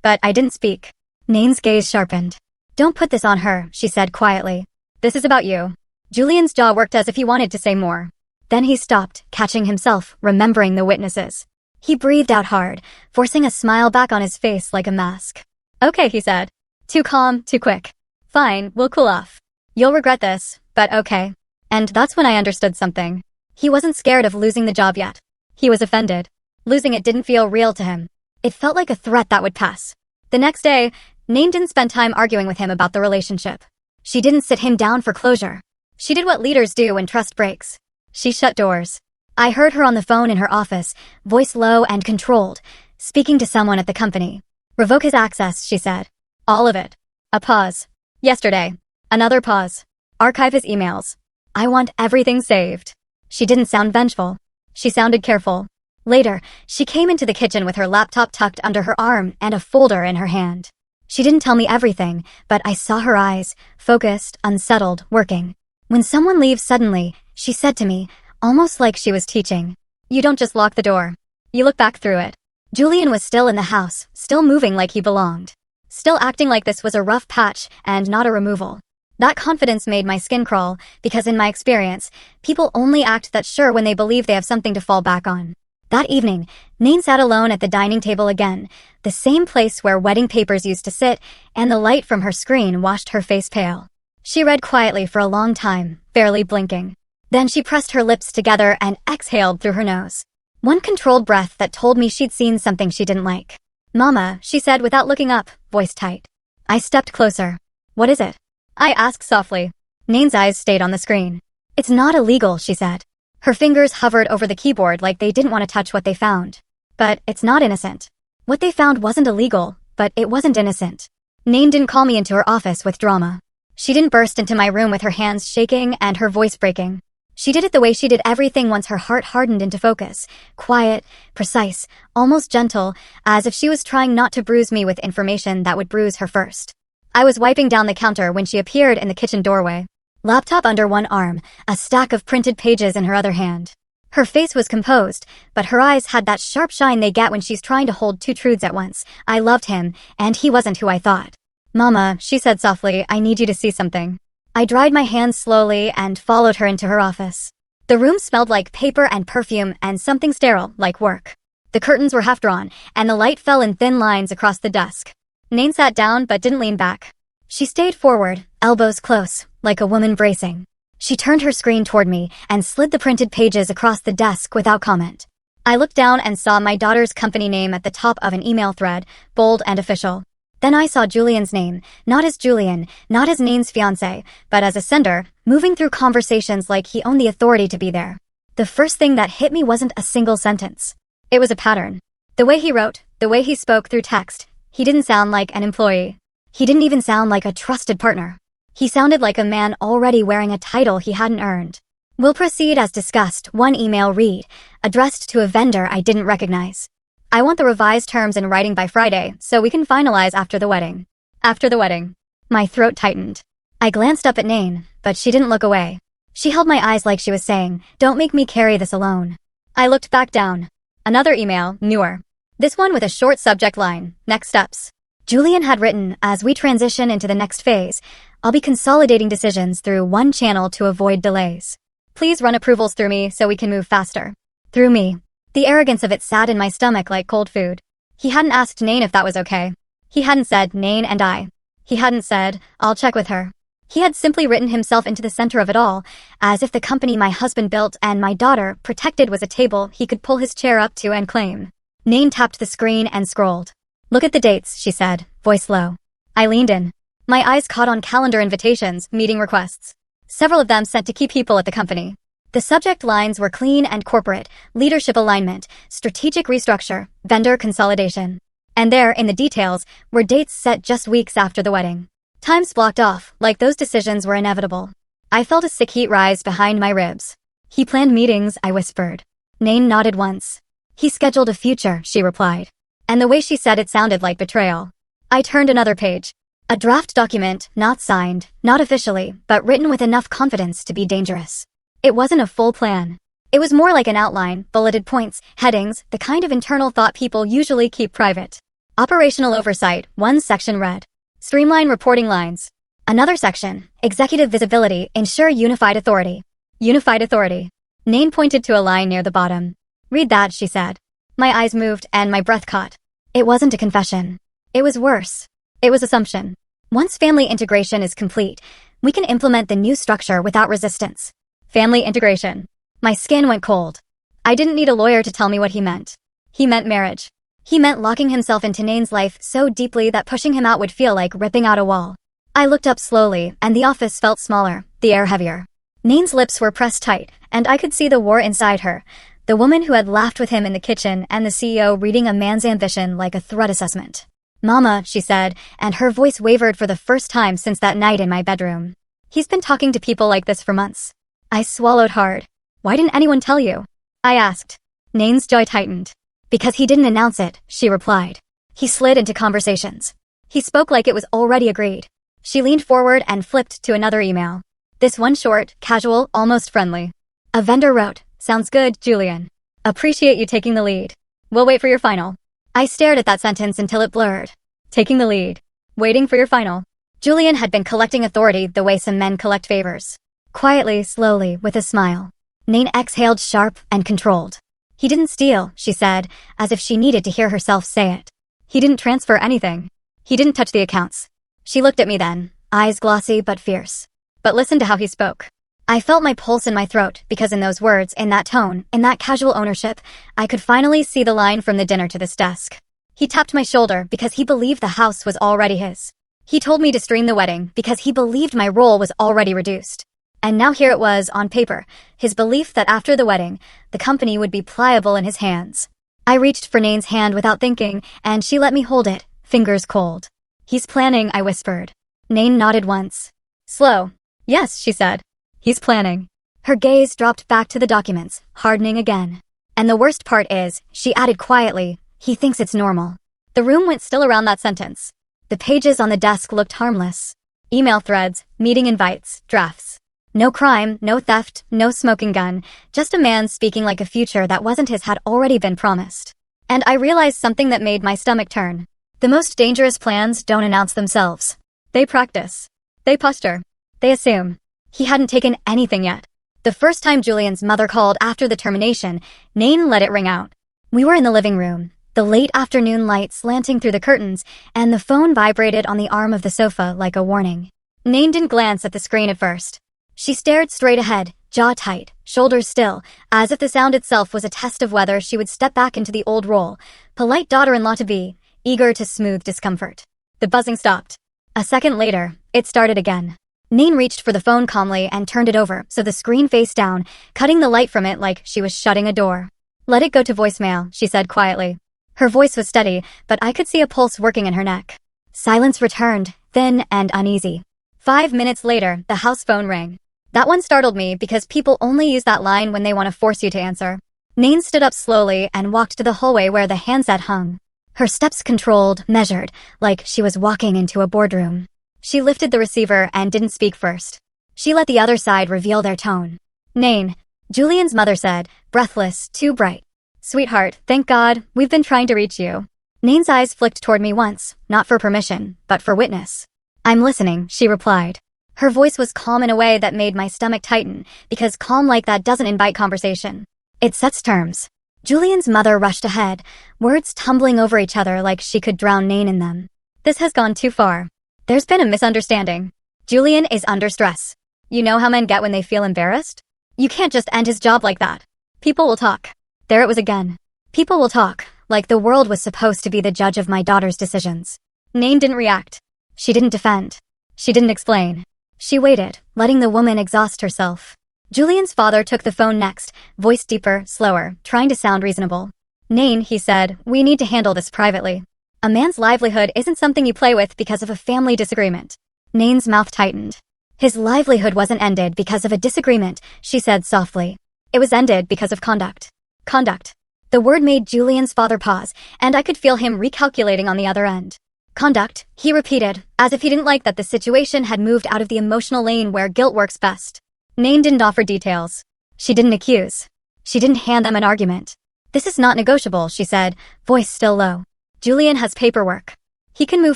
but I didn't speak. Nain's gaze sharpened. Don't put this on her, she said quietly. This is about you. Julian's jaw worked as if he wanted to say more. Then he stopped, catching himself, remembering the witnesses. He breathed out hard, forcing a smile back on his face like a mask. Okay, he said. Too calm, too quick. Fine, we'll cool off. You'll regret this, but okay. And that's when I understood something. He wasn't scared of losing the job yet. He was offended. Losing it didn't feel real to him. It felt like a threat that would pass. The next day, Nain didn't spend time arguing with him about the relationship. She didn't sit him down for closure. She did what leaders do when trust breaks. She shut doors. I heard her on the phone in her office, voice low and controlled, speaking to someone at the company. Revoke his access, she said. All of it. A pause. Yesterday. Another pause. Archive his emails. I want everything saved. She didn't sound vengeful. She sounded careful. Later, she came into the kitchen with her laptop tucked under her arm and a folder in her hand. She didn't tell me everything, but I saw her eyes, focused, unsettled, working. When someone leaves suddenly, she said to me, almost like she was teaching. You don't just lock the door. You look back through it. Julian was still in the house, still moving like he belonged. Still acting like this was a rough patch and not a removal. That confidence made my skin crawl, because in my experience, people only act that sure when they believe they have something to fall back on. That evening, Nain sat alone at the dining table again, the same place where wedding papers used to sit, and the light from her screen washed her face pale. She read quietly for a long time, barely blinking. Then she pressed her lips together and exhaled through her nose. One controlled breath that told me she'd seen something she didn't like. Mama, she said without looking up, voice tight. I stepped closer. What is it? I asked softly. Nain's eyes stayed on the screen. It's not illegal, she said. Her fingers hovered over the keyboard like they didn't want to touch what they found. But it's not innocent. What they found wasn't illegal, but it wasn't innocent. Nain didn't call me into her office with drama. She didn't burst into my room with her hands shaking and her voice breaking. She did it the way she did everything once her heart hardened into focus. Quiet, precise, almost gentle, as if she was trying not to bruise me with information that would bruise her first. I was wiping down the counter when she appeared in the kitchen doorway. Laptop under one arm, a stack of printed pages in her other hand. Her face was composed, but her eyes had that sharp shine they get when she's trying to hold two truths at once. I loved him, and he wasn't who I thought. Mama, she said softly, I need you to see something. I dried my hands slowly and followed her into her office. The room smelled like paper and perfume and something sterile, like work. The curtains were half drawn, and the light fell in thin lines across the desk. Nain sat down but didn't lean back. She stayed forward, elbows close, like a woman bracing. She turned her screen toward me and slid the printed pages across the desk without comment. I looked down and saw my daughter's company name at the top of an email thread, bold and official. Then I saw Julian's name, not as Julian, not as Nain's fiancé, but as a sender, moving through conversations like he owned the authority to be there. The first thing that hit me wasn't a single sentence. It was a pattern. The way he wrote, the way he spoke through text, he didn't sound like an employee. He didn't even sound like a trusted partner. He sounded like a man already wearing a title he hadn't earned. We'll proceed as discussed, one email read, addressed to a vendor I didn't recognize. I want the revised terms in writing by Friday, so we can finalize after the wedding. After the wedding. My throat tightened. I glanced up at Nain, but she didn't look away. She held my eyes like she was saying, don't make me carry this alone. I looked back down. Another email, newer. This one with a short subject line, next steps. Julian had written, as we transition into the next phase, I'll be consolidating decisions through one channel to avoid delays. Please run approvals through me so we can move faster. Through me. The arrogance of it sat in my stomach like cold food. He hadn't asked Nain if that was okay. He hadn't said, Nain and I. He hadn't said, I'll check with her. He had simply written himself into the center of it all, as if the company my husband built and my daughter protected was a table he could pull his chair up to and claim. Nain tapped the screen and scrolled. Look at the dates, she said, voice low. I leaned in. My eyes caught on calendar invitations, meeting requests. Several of them sent to key people at the company. The subject lines were clean and corporate, leadership alignment, strategic restructure, vendor consolidation. And there, in the details, were dates set just weeks after the wedding. Times blocked off, like those decisions were inevitable. I felt a sick heat rise behind my ribs. He planned meetings, I whispered. Nain nodded once. He scheduled a future, she replied. And the way she said it sounded like betrayal. I turned another page. A draft document, not signed, not officially, but written with enough confidence to be dangerous. It wasn't a full plan. It was more like an outline, bulleted points, headings, the kind of internal thought people usually keep private. Operational oversight, one section read. Streamline reporting lines. Another section, executive visibility, ensure unified authority. Unified authority. Nain pointed to a line near the bottom. Read that, she said. My eyes moved and my breath caught. It wasn't a confession. It was worse. It was assumption. Once family integration is complete, we can implement the new structure without resistance. Family integration. My skin went cold. I didn't need a lawyer to tell me what he meant. He meant marriage. He meant locking himself into Nain's life so deeply that pushing him out would feel like ripping out a wall. I looked up slowly, and the office felt smaller, the air heavier. Nain's lips were pressed tight, and I could see the war inside her. The woman who had laughed with him in the kitchen and the CEO reading a man's ambition like a threat assessment. Mama, she said, and her voice wavered for the first time since that night in my bedroom. He's been talking to people like this for months. I swallowed hard. Why didn't anyone tell you? I asked. Nain's jaw tightened. Because he didn't announce it, she replied. He slid into conversations. He spoke like it was already agreed. She leaned forward and flipped to another email. This one short, casual, almost friendly. A vendor wrote, sounds good, Julian. Appreciate you taking the lead. We'll wait for your final. I stared at that sentence until it blurred. Taking the lead. Waiting for your final. Julian had been collecting authority the way some men collect favors. Quietly, slowly, with a smile. Nain exhaled sharp and controlled. He didn't steal, she said, as if she needed to hear herself say it. He didn't transfer anything. He didn't touch the accounts. She looked at me then, eyes glossy but fierce. But listen to how he spoke. I felt my pulse in my throat because in those words, in that tone, in that casual ownership, I could finally see the line from the dinner to this desk. He tapped my shoulder because he believed the house was already his. He told me to stream the wedding because he believed my role was already reduced. And now here it was, on paper, his belief that after the wedding, the company would be pliable in his hands. I reached for Nain's hand without thinking, and she let me hold it, fingers cold. He's planning, I whispered. Nain nodded once. Slow. Yes, she said. He's planning. Her gaze dropped back to the documents, hardening again. And the worst part is, she added quietly, he thinks it's normal. The room went still around that sentence. The pages on the desk looked harmless. Email threads, meeting invites, drafts. No crime, no theft, no smoking gun, just a man speaking like a future that wasn't his had already been promised. And I realized something that made my stomach turn. The most dangerous plans don't announce themselves. They practice. They posture. They assume. He hadn't taken anything yet. The first time Julian's mother called after the termination, Nain let it ring out. We were in the living room, the late afternoon light slanting through the curtains, and the phone vibrated on the arm of the sofa like a warning. Nain didn't glance at the screen at first. She stared straight ahead, jaw tight, shoulders still, as if the sound itself was a test of whether she would step back into the old role, polite daughter-in-law-to-be, eager to smooth discomfort. The buzzing stopped. A second later, it started again. Nain reached for the phone calmly and turned it over so the screen faced down, cutting the light from it like she was shutting a door. Let it go to voicemail, she said quietly. Her voice was steady, but I could see a pulse working in her neck. Silence returned, thin and uneasy. 5 minutes later, the house phone rang. That one startled me because people only use that line when they want to force you to answer. Nain stood up slowly and walked to the hallway where the handset hung. Her steps controlled, measured, like she was walking into a boardroom. She lifted the receiver and didn't speak first. She let the other side reveal their tone. Nain, Julian's mother said, breathless, too bright. Sweetheart, thank God, we've been trying to reach you. Nain's eyes flicked toward me once, not for permission, but for witness. I'm listening, she replied. Her voice was calm in a way that made my stomach tighten, because calm like that doesn't invite conversation. It sets terms. Julian's mother rushed ahead, words tumbling over each other like she could drown Nain in them. This has gone too far. There's been a misunderstanding. Julian is under stress. You know how men get when they feel embarrassed? You can't just end his job like that. People will talk. There it was again. People will talk, like the world was supposed to be the judge of my daughter's decisions. Nain didn't react. She didn't defend. She didn't explain. She waited, letting the woman exhaust herself. Julian's father took the phone next, voice deeper, slower, trying to sound reasonable. Nain, he said, we need to handle this privately. A man's livelihood isn't something you play with because of a family disagreement. Nain's mouth tightened. His livelihood wasn't ended because of a disagreement, she said softly. It was ended because of conduct. Conduct. The word made Julian's father pause, and I could feel him recalculating on the other end. Conduct, he repeated, as if he didn't like that the situation had moved out of the emotional lane where guilt works best. Nain didn't offer details. She didn't accuse. She didn't hand them an argument. This is not negotiable, she said, voice still low. Julian has paperwork. He can move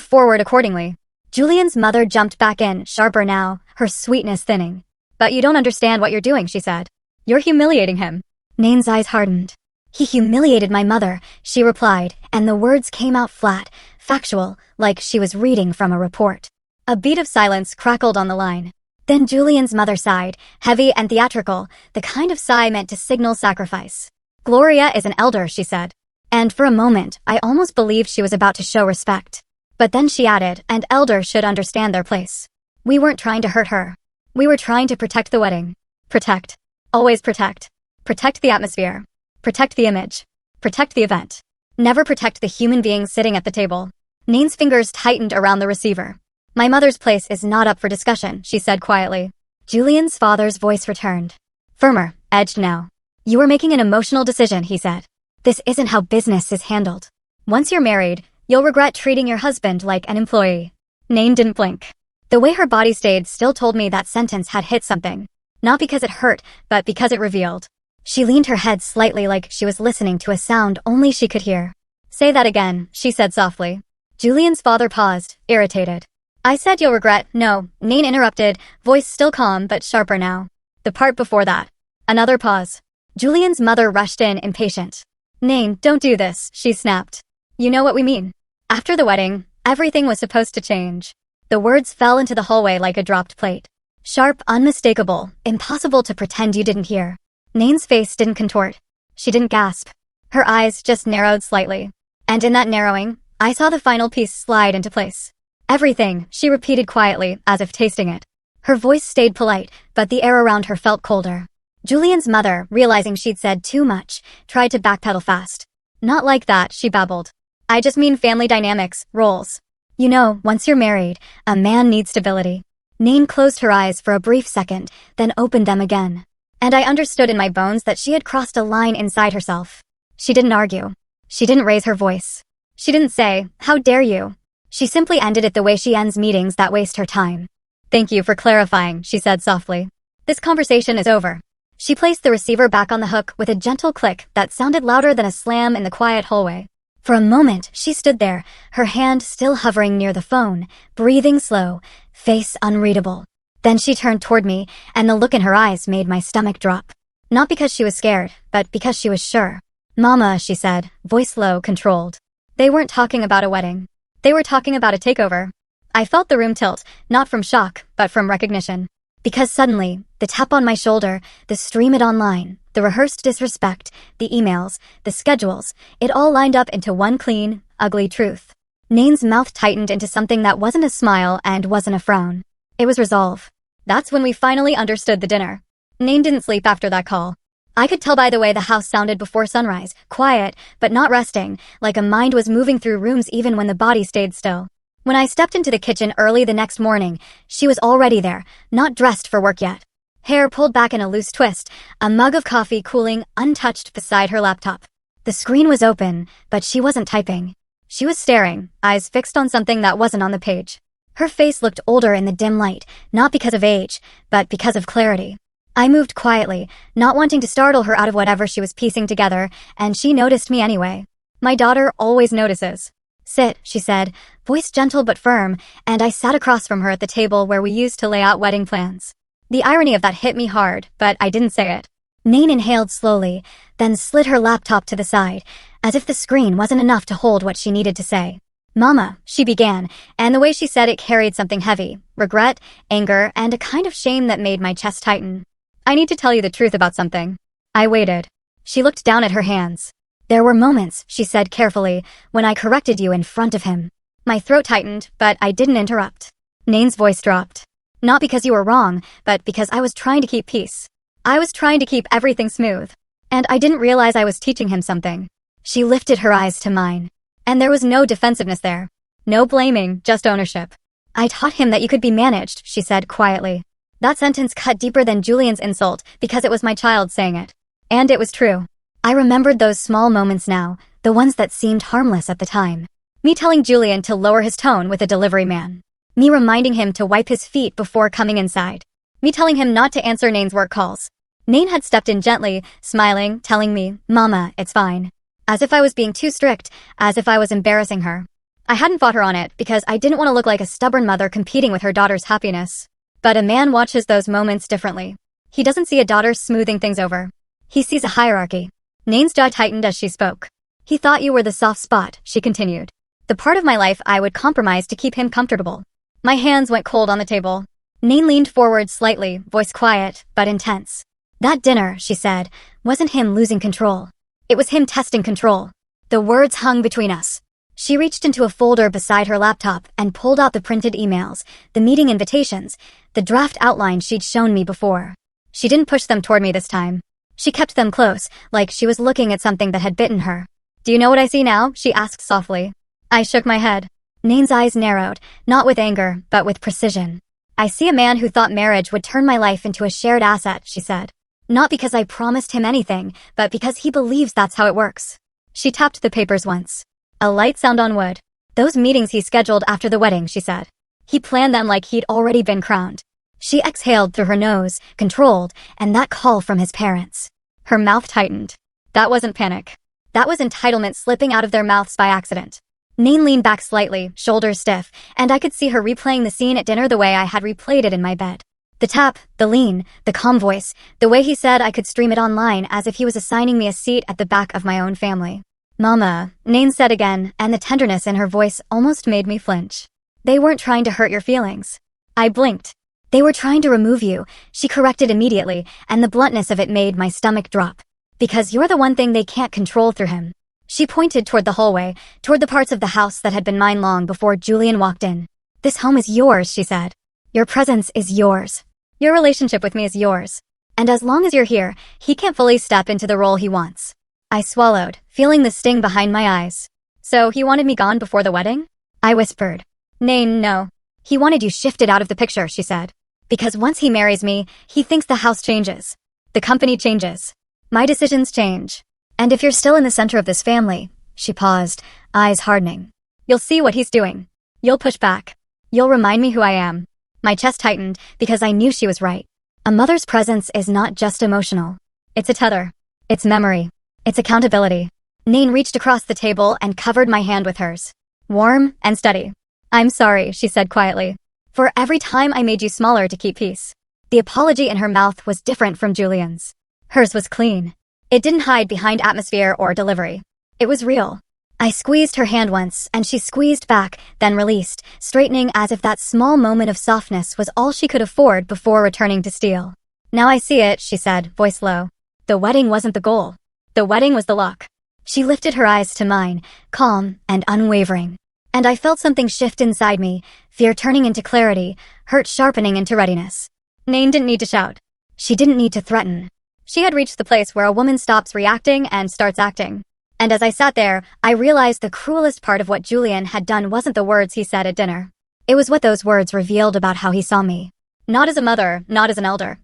forward accordingly. Julian's mother jumped back in, sharper now, her sweetness thinning. But you don't understand what you're doing, she said. You're humiliating him. Nain's eyes hardened. He humiliated my mother, she replied, and the words came out flat, factual, like she was reading from a report. A beat of silence crackled on the line. Then Julian's mother sighed, heavy and theatrical, the kind of sigh meant to signal sacrifice. Gloria is an elder, she said. And for a moment, I almost believed she was about to show respect. But then she added, and elders should understand their place. We weren't trying to hurt her. We were trying to protect the wedding. Protect. Always protect. Protect the atmosphere. Protect the image. Protect the event. Never protect the human being sitting at the table. Nain's fingers tightened around the receiver. My mother's place is not up for discussion, she said quietly. Julian's father's voice returned. Firmer, edged now. You are making an emotional decision, he said. This isn't how business is handled. Once you're married, you'll regret treating your husband like an employee. Nain didn't blink. The way her body stayed still told me that sentence had hit something. Not because it hurt, but because it revealed. She leaned her head slightly like she was listening to a sound only she could hear. Say that again, she said softly. Julian's father paused, irritated. I said you'll regret. No, Nain interrupted, voice still calm but sharper now. The part before that. Another pause. Julian's mother rushed in, impatient. Nain, don't do this, she snapped. You know what we mean. After the wedding, everything was supposed to change. The words fell into the hallway like a dropped plate. Sharp, unmistakable, impossible to pretend you didn't hear. Nain's face didn't contort. She didn't gasp. Her eyes just narrowed slightly. And in that narrowing, I saw the final piece slide into place. Everything, she repeated quietly, as if tasting it. Her voice stayed polite, but the air around her felt colder. Julian's mother, realizing she'd said too much, tried to backpedal fast. Not like that, she babbled. I just mean family dynamics, roles. You know, once you're married, a man needs stability. Nain closed her eyes for a brief second, then opened them again. And I understood in my bones that she had crossed a line inside herself. She didn't argue. She didn't raise her voice. She didn't say, how dare you? She simply ended it the way she ends meetings that waste her time. Thank you for clarifying, she said softly. This conversation is over. She placed the receiver back on the hook with a gentle click that sounded louder than a slam in the quiet hallway. For a moment, she stood there, her hand still hovering near the phone, breathing slow, face unreadable. Then she turned toward me, and the look in her eyes made my stomach drop. Not because she was scared, but because she was sure. Mama, she said, voice low, controlled. They weren't talking about a wedding. They were talking about a takeover. I felt the room tilt, not from shock, but from recognition. Because suddenly, the tap on my shoulder, the stream it online, the rehearsed disrespect, the emails, the schedules, it all lined up into one clean, ugly truth. Nain's mouth tightened into something that wasn't a smile and wasn't a frown. It was resolve. That's when we finally understood the dinner. Nain didn't sleep after that call. I could tell by the way the house sounded before sunrise, quiet, but not resting, like a mind was moving through rooms even when the body stayed still. When I stepped into the kitchen early the next morning, she was already there, not dressed for work yet. Hair pulled back in a loose twist, a mug of coffee cooling untouched beside her laptop. The screen was open, but she wasn't typing. She was staring, eyes fixed on something that wasn't on the page. Her face looked older in the dim light, not because of age, but because of clarity. I moved quietly, not wanting to startle her out of whatever she was piecing together, and she noticed me anyway. My daughter always notices. Sit, she said, voice gentle but firm, and I sat across from her at the table where we used to lay out wedding plans. The irony of that hit me hard, but I didn't say it. Nain inhaled slowly, then slid her laptop to the side, as if the screen wasn't enough to hold what she needed to say. Mama, she began, and the way she said it carried something heavy, regret, anger, and a kind of shame that made my chest tighten. I need to tell you the truth about something. I waited. She looked down at her hands. There were moments, she said carefully, when I corrected you in front of him. My throat tightened, but I didn't interrupt. Nain's voice dropped. Not because you were wrong, but because I was trying to keep peace. I was trying to keep everything smooth. And I didn't realize I was teaching him something. She lifted her eyes to mine. And there was no defensiveness there. No blaming, just ownership. I taught him that you could be managed, she said quietly. That sentence cut deeper than Julian's insult because it was my child saying it. And it was true. I remembered those small moments now, the ones that seemed harmless at the time. Me telling Julian to lower his tone with a delivery man. Me reminding him to wipe his feet before coming inside. Me telling him not to answer Nain's work calls. Nain had stepped in gently, smiling, telling me, Mama, it's fine. As if I was being too strict, as if I was embarrassing her. I hadn't fought her on it because I didn't want to look like a stubborn mother competing with her daughter's happiness. But a man watches those moments differently. He doesn't see a daughter smoothing things over. He sees a hierarchy. Nain's jaw tightened as she spoke. He thought you were the soft spot, she continued. The part of my life I would compromise to keep him comfortable. My hands went cold on the table. Nain leaned forward slightly, voice quiet, but intense. That dinner, she said, wasn't him losing control. It was him testing control. The words hung between us. She reached into a folder beside her laptop and pulled out the printed emails, the meeting invitations, the draft outline she'd shown me before. She didn't push them toward me this time. She kept them close, like she was looking at something that had bitten her. Do you know what I see now? She asked softly. I shook my head. Nain's eyes narrowed, not with anger, but with precision. I see a man who thought marriage would turn my life into a shared asset, she said. Not because I promised him anything, but because he believes that's how it works. She tapped the papers once. A light sound on wood. Those meetings he scheduled after the wedding, she said. He planned them like he'd already been crowned. She exhaled through her nose, controlled, and that call from his parents. Her mouth tightened. That wasn't panic. That was entitlement slipping out of their mouths by accident. Nain leaned back slightly, shoulders stiff, and I could see her replaying the scene at dinner the way I had replayed it in my bed. The tap, the lean, the calm voice, the way he said I could stream it online as if he was assigning me a seat at the back of my own family. Mama, Nain said again, and the tenderness in her voice almost made me flinch. They weren't trying to hurt your feelings. I blinked. They were trying to remove you, she corrected immediately, and the bluntness of it made my stomach drop. Because you're the one thing they can't control through him. She pointed toward the hallway, toward the parts of the house that had been mine long before Julian walked in. This home is yours, she said. Your presence is yours. Your relationship with me is yours. And as long as you're here, he can't fully step into the role he wants. I swallowed, feeling the sting behind my eyes. So he wanted me gone before the wedding? I whispered. Nain, no. He wanted you shifted out of the picture, she said. Because once he marries me, he thinks the house changes. The company changes. My decisions change. And if you're still in the center of this family, she paused, eyes hardening. You'll see what he's doing. You'll push back. You'll remind me who I am. My chest tightened because I knew she was right. A mother's presence is not just emotional. It's a tether. It's memory. It's accountability. Nain reached across the table and covered my hand with hers. Warm and steady. I'm sorry, she said quietly. For every time I made you smaller to keep peace. The apology in her mouth was different from Julian's. Hers was clean. It didn't hide behind atmosphere or delivery. It was real. I squeezed her hand once, and she squeezed back, then released, straightening as if that small moment of softness was all she could afford before returning to steel. Now I see it, she said, voice low. The wedding wasn't the goal. The wedding was the lock. She lifted her eyes to mine, calm and unwavering. And I felt something shift inside me, fear turning into clarity, hurt sharpening into readiness. Nain didn't need to shout. She didn't need to threaten. She had reached the place where a woman stops reacting and starts acting. And as I sat there, I realized the cruelest part of what Julian had done wasn't the words he said at dinner. It was what those words revealed about how he saw me. Not as a mother, not as an elder.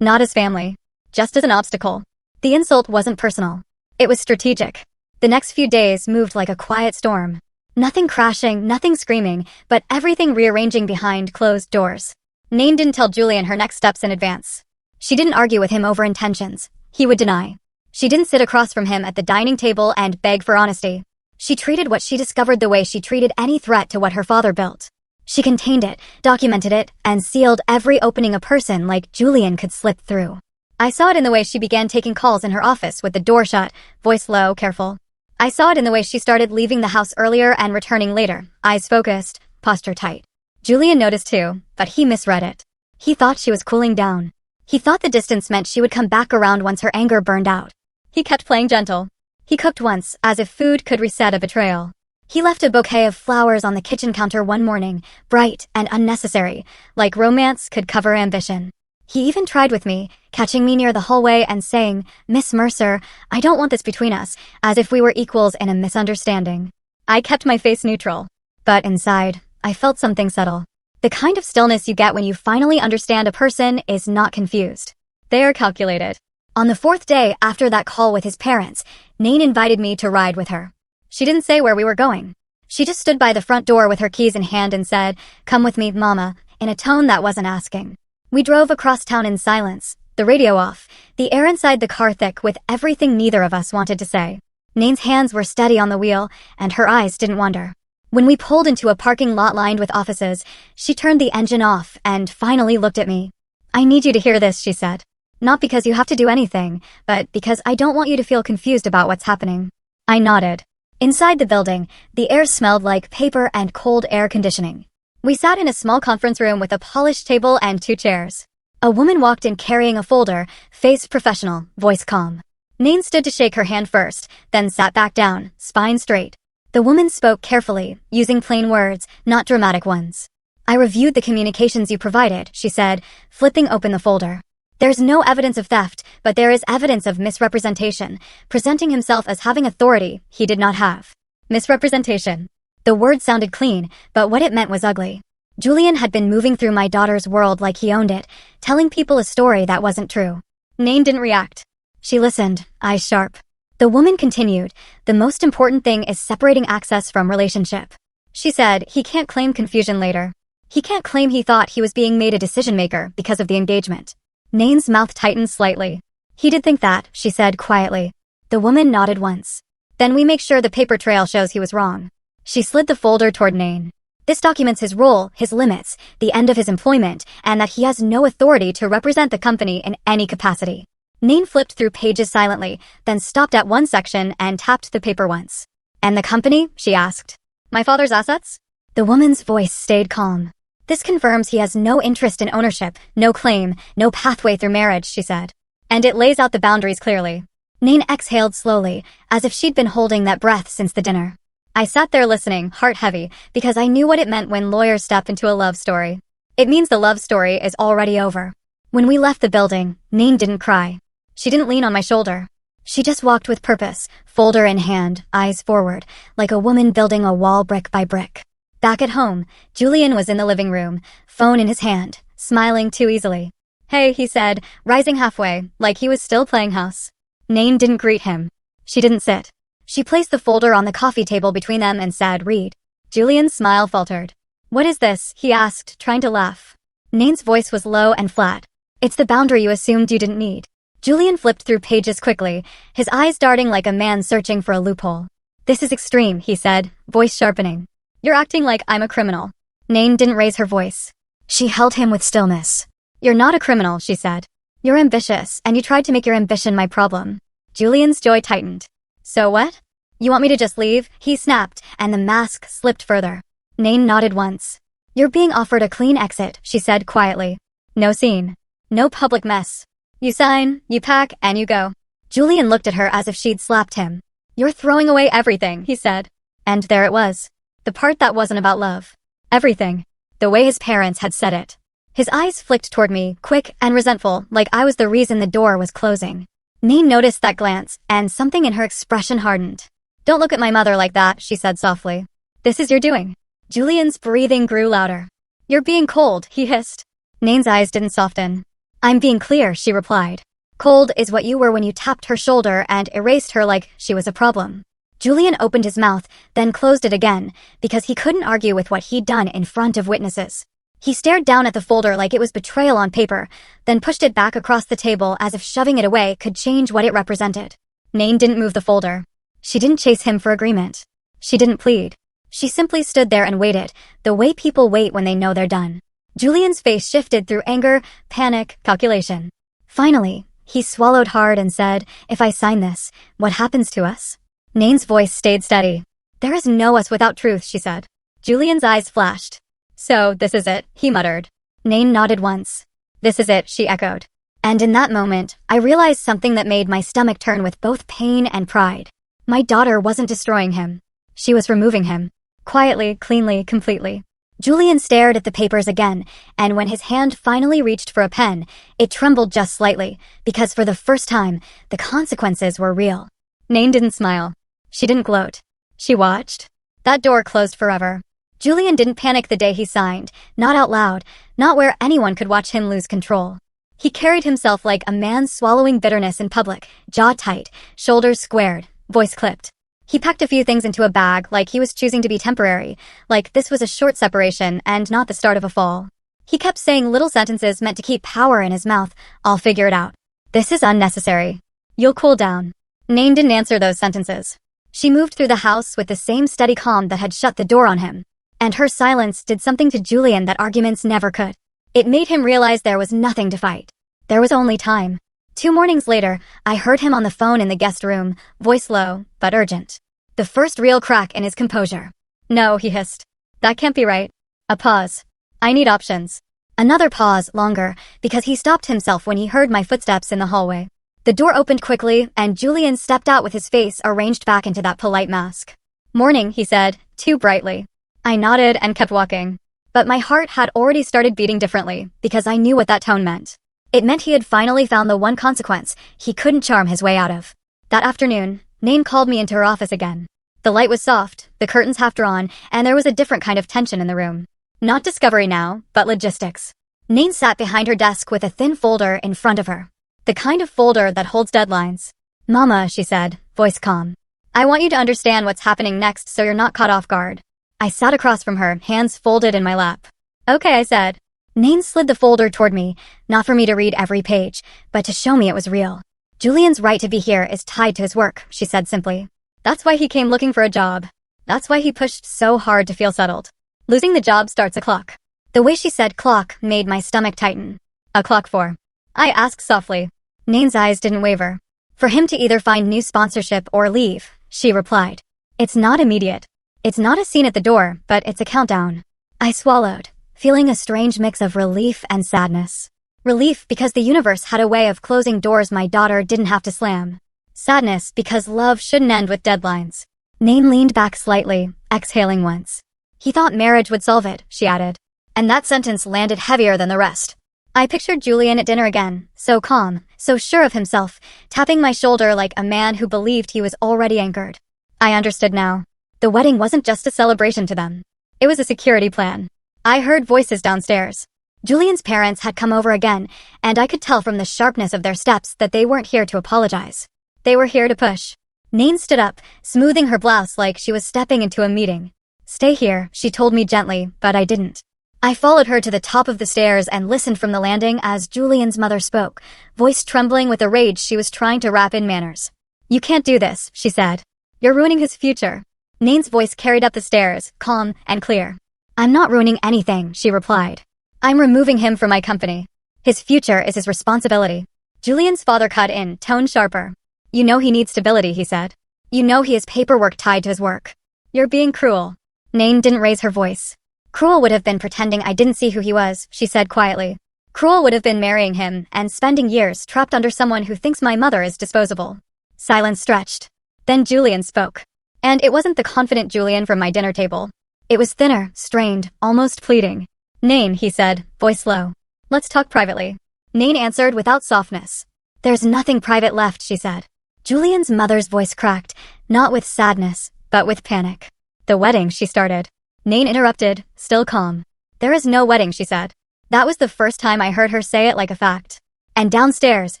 Not as family. Just as an obstacle. The insult wasn't personal. It was strategic. The next few days moved like a quiet storm. Nothing crashing, nothing screaming, but everything rearranging behind closed doors. Nain didn't tell Julian her next steps in advance. She didn't argue with him over intentions. He would deny. She didn't sit across from him at the dining table and beg for honesty. She treated what she discovered the way she treated any threat to what her father built. She contained it, documented it, and sealed every opening a person like Julian could slip through. I saw it in the way she began taking calls in her office with the door shut, voice low, careful. I saw it in the way she started leaving the house earlier and returning later, eyes focused, posture tight. Julian noticed too, but he misread it. He thought she was cooling down. He thought the distance meant she would come back around once her anger burned out. He kept playing gentle. He cooked once, as if food could reset a betrayal. He left a bouquet of flowers on the kitchen counter one morning, bright and unnecessary, like romance could cover ambition. He even tried with me, catching me near the hallway and saying, Miss Mercer, I don't want this between us, as if we were equals in a misunderstanding. I kept my face neutral. But inside, I felt something subtle. The kind of stillness you get when you finally understand a person is not confused. They are calculated. On the fourth day after that call with his parents, Nain invited me to ride with her. She didn't say where we were going. She just stood by the front door with her keys in hand and said, Come with me, Mama, in a tone that wasn't asking. We drove across town in silence, the radio off, the air inside the car thick with everything neither of us wanted to say. Nain's hands were steady on the wheel, and her eyes didn't wander. When we pulled into a parking lot lined with offices, she turned the engine off and finally looked at me. "I need you to hear this," she said. "Not because you have to do anything, but because I don't want you to feel confused about what's happening." I nodded. Inside the building, the air smelled like paper and cold air conditioning. We sat in a small conference room with a polished table and 2 chairs. A woman walked in carrying a folder, face professional, voice calm. Nain stood to shake her hand first, then sat back down, spine straight. The woman spoke carefully, using plain words, not dramatic ones. "I reviewed the communications you provided," she said, flipping open the folder. "There's no evidence of theft, but there is evidence of misrepresentation, presenting himself as having authority he did not have." Misrepresentation. The word sounded clean, but what it meant was ugly. Julian had been moving through my daughter's world like he owned it, telling people a story that wasn't true. Nain didn't react. She listened, eyes sharp. The woman continued, "The most important thing is separating access from relationship." She said, "He can't claim confusion later. He can't claim he thought he was being made a decision maker because of the engagement." Nain's mouth tightened slightly. "He did think that," she said quietly. The woman nodded once. "Then we make sure the paper trail shows he was wrong." She slid the folder toward Nain. "This documents his role, his limits, the end of his employment, and that he has no authority to represent the company in any capacity." Nain flipped through pages silently, then stopped at one section and tapped the paper once. "And the company?" she asked. "My father's assets?" The woman's voice stayed calm. "This confirms he has no interest in ownership, no claim, no pathway through marriage," she said. "And it lays out the boundaries clearly." Nain exhaled slowly, as if she'd been holding that breath since the dinner. I sat there listening, heart heavy, because I knew what it meant when lawyers step into a love story. It means the love story is already over. When we left the building, Nain didn't cry. She didn't lean on my shoulder. She just walked with purpose, folder in hand, eyes forward, like a woman building a wall brick by brick. Back at home, Julian was in the living room, phone in his hand, smiling too easily. "Hey," he said, rising halfway, like he was still playing house. Nain didn't greet him. She didn't sit. She placed the folder on the coffee table between them and said, "Read." Julian's smile faltered. "What is this?" he asked, trying to laugh. Nain's voice was low and flat. "It's the boundary you assumed you didn't need." Julian flipped through pages quickly, his eyes darting like a man searching for a loophole. "This is extreme," he said, voice sharpening. "You're acting like I'm a criminal." Nain didn't raise her voice. She held him with stillness. "You're not a criminal," she said. "You're ambitious, and you tried to make your ambition my problem." Julian's jaw tightened. "So what? You want me to just leave?" he snapped, and the mask slipped further. Nain nodded once. "You're being offered a clean exit," she said quietly. "No scene. No public mess. You sign, you pack, and you go." Julian looked at her as if she'd slapped him. "You're throwing away everything," he said. And there it was. The part that wasn't about love. Everything. The way his parents had said it. His eyes flicked toward me, quick and resentful, like I was the reason the door was closing. Nain noticed that glance, and something in her expression hardened. "Don't look at my mother like that," she said softly. "This is your doing." Julian's breathing grew louder. "You're being cold," he hissed. Nain's eyes didn't soften. "I'm being clear," she replied. "Cold is what you were when you tapped her shoulder and erased her like she was a problem." Julian opened his mouth, then closed it again, because he couldn't argue with what he'd done in front of witnesses. He stared down at the folder like it was betrayal on paper, then pushed it back across the table as if shoving it away could change what it represented. Nain didn't move the folder. She didn't chase him for agreement. She didn't plead. She simply stood there and waited, the way people wait when they know they're done. Julian's face shifted through anger, panic, calculation. Finally, he swallowed hard and said, "If I sign this, what happens to us?" Nain's voice stayed steady. "There is no us without truth," she said. Julian's eyes flashed. "So, this is it," he muttered. Nain nodded once. "This is it," she echoed. And in that moment, I realized something that made my stomach turn with both pain and pride. My daughter wasn't destroying him. She was removing him. Quietly, cleanly, completely. Julian stared at the papers again, and when his hand finally reached for a pen, it trembled just slightly, because for the first time, the consequences were real. Nain didn't smile. She didn't gloat. She watched. That door closed forever. Julian didn't panic the day he signed, not out loud, not where anyone could watch him lose control. He carried himself like a man swallowing bitterness in public, jaw tight, shoulders squared, voice clipped. He packed a few things into a bag like he was choosing to be temporary, like this was a short separation and not the start of a fall. He kept saying little sentences meant to keep power in his mouth. "I'll figure it out. This is unnecessary. You'll cool down." Nain didn't answer those sentences. She moved through the house with the same steady calm that had shut the door on him. And her silence did something to Julian that arguments never could. It made him realize there was nothing to fight. There was only time. 2 mornings later, I heard him on the phone in the guest room, voice low, but urgent. The first real crack in his composure. "No," he hissed. "That can't be right." A pause. "I need options." Another pause, longer, because he stopped himself when he heard my footsteps in the hallway. The door opened quickly, and Julian stepped out with his face arranged back into that polite mask. "Morning," he said, too brightly. I nodded and kept walking. But my heart had already started beating differently, because I knew what that tone meant. It meant he had finally found the one consequence he couldn't charm his way out of. That afternoon, Nain called me into her office again. The light was soft, the curtains half drawn, and there was a different kind of tension in the room. Not discovery now, but logistics. Nain sat behind her desk with a thin folder in front of her. The kind of folder that holds deadlines. "Mama," she said, voice calm. "I want you to understand what's happening next so you're not caught off guard." I sat across from her, hands folded in my lap. "Okay," I said. Nain slid the folder toward me, not for me to read every page, but to show me it was real. "Julian's right to be here is tied to his work," she said simply. "That's why he came looking for a job. That's why he pushed so hard to feel settled. Losing the job starts a clock." The way she said clock made my stomach tighten. "A clock for?" I asked softly. Nain's eyes didn't waver. "For him to either find new sponsorship or leave," she replied. "It's not immediate. It's not a scene at the door, but it's a countdown." I swallowed, feeling a strange mix of relief and sadness. Relief because the universe had a way of closing doors my daughter didn't have to slam. Sadness because love shouldn't end with deadlines. Nain leaned back slightly, exhaling once. "He thought marriage would solve it," she added. And that sentence landed heavier than the rest. I pictured Julian at dinner again, so calm, so sure of himself, tapping my shoulder like a man who believed he was already anchored. I understood now. The wedding wasn't just a celebration to them. It was a security plan. I heard voices downstairs. Julian's parents had come over again, and I could tell from the sharpness of their steps that they weren't here to apologize. They were here to push. Nain stood up, smoothing her blouse like she was stepping into a meeting. "Stay here," she told me gently, but I didn't. I followed her to the top of the stairs and listened from the landing as Julian's mother spoke, voice trembling with a rage she was trying to wrap in manners. "You can't do this," she said. "You're ruining his future." Nain's voice carried up the stairs, calm and clear. "I'm not ruining anything," she replied. "I'm removing him from my company. His future is his responsibility." Julian's father cut in, tone sharper. "You know he needs stability," he said. "You know he has paperwork tied to his work. You're being cruel." Nain didn't raise her voice. "Cruel would have been pretending I didn't see who he was," she said quietly. "Cruel would have been marrying him and spending years trapped under someone who thinks my mother is disposable." Silence stretched. Then Julian spoke. And it wasn't the confident Julian from my dinner table. It was thinner, strained, almost pleading. "Nain," he said, voice low. "Let's talk privately." Nain answered without softness. "There's nothing private left," she said. Julian's mother's voice cracked, not with sadness, but with panic. "The wedding," she started. Nain interrupted, still calm. "There is no wedding," she said. That was the first time I heard her say it like a fact. And downstairs,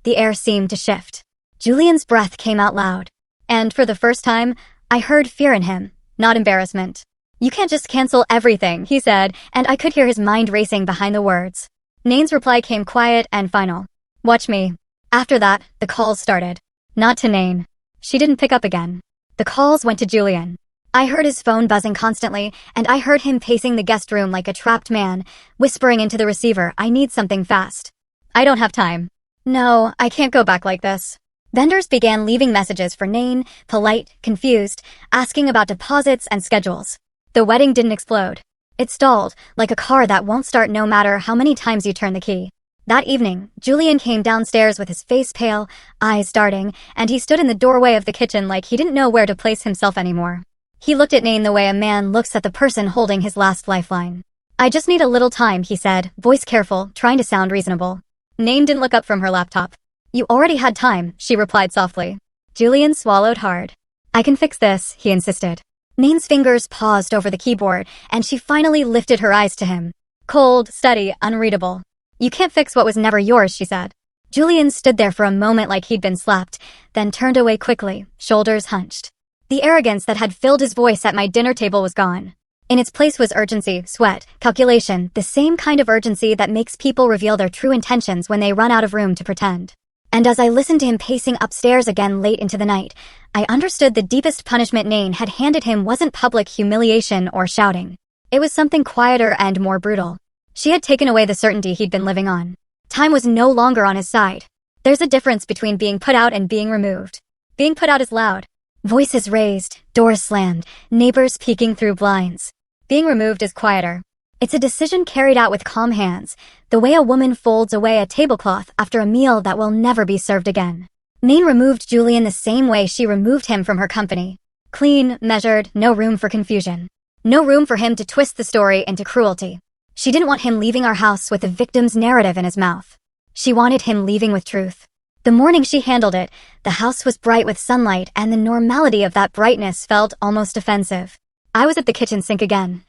the air seemed to shift. Julian's breath came out loud. And for the first time, I heard fear in him, not embarrassment. "You can't just cancel everything," he said, and I could hear his mind racing behind the words. Nain's reply came quiet and final. "Watch me." After that, the calls started. Not to Nain. She didn't pick up again. The calls went to Julian. I heard his phone buzzing constantly, and I heard him pacing the guest room like a trapped man, whispering into the receiver, "I need something fast. I don't have time. No, I can't go back like this." Vendors began leaving messages for Nain, polite, confused, asking about deposits and schedules. The wedding didn't explode. It stalled, like a car that won't start no matter how many times you turn the key. That evening, Julian came downstairs with his face pale, eyes darting, and he stood in the doorway of the kitchen like he didn't know where to place himself anymore. He looked at Nain the way a man looks at the person holding his last lifeline. "I just need a little time," he said, voice careful, trying to sound reasonable. Nain didn't look up from her laptop. "You already had time," she replied softly. Julian swallowed hard. "I can fix this," he insisted. Nain's fingers paused over the keyboard, and she finally lifted her eyes to him. Cold, steady, unreadable. "You can't fix what was never yours," she said. Julian stood there for a moment like he'd been slapped, then turned away quickly, shoulders hunched. The arrogance that had filled his voice at my dinner table was gone. In its place was urgency, sweat, calculation, the same kind of urgency that makes people reveal their true intentions when they run out of room to pretend. And as I listened to him pacing upstairs again late into the night, I understood the deepest punishment Nain had handed him wasn't public humiliation or shouting. It was something quieter and more brutal. She had taken away the certainty he'd been living on. Time was no longer on his side. There's a difference between being put out and being removed. Being put out is loud. Voices raised, doors slammed, neighbors peeking through blinds. Being removed is quieter. It's a decision carried out with calm hands, the way a woman folds away a tablecloth after a meal that will never be served again. Nain removed Julian the same way she removed him from her company. Clean, measured, no room for confusion. No room for him to twist the story into cruelty. She didn't want him leaving our house with the victim's narrative in his mouth. She wanted him leaving with truth. The morning she handled it, the house was bright with sunlight and the normality of that brightness felt almost offensive. I was at the kitchen sink again.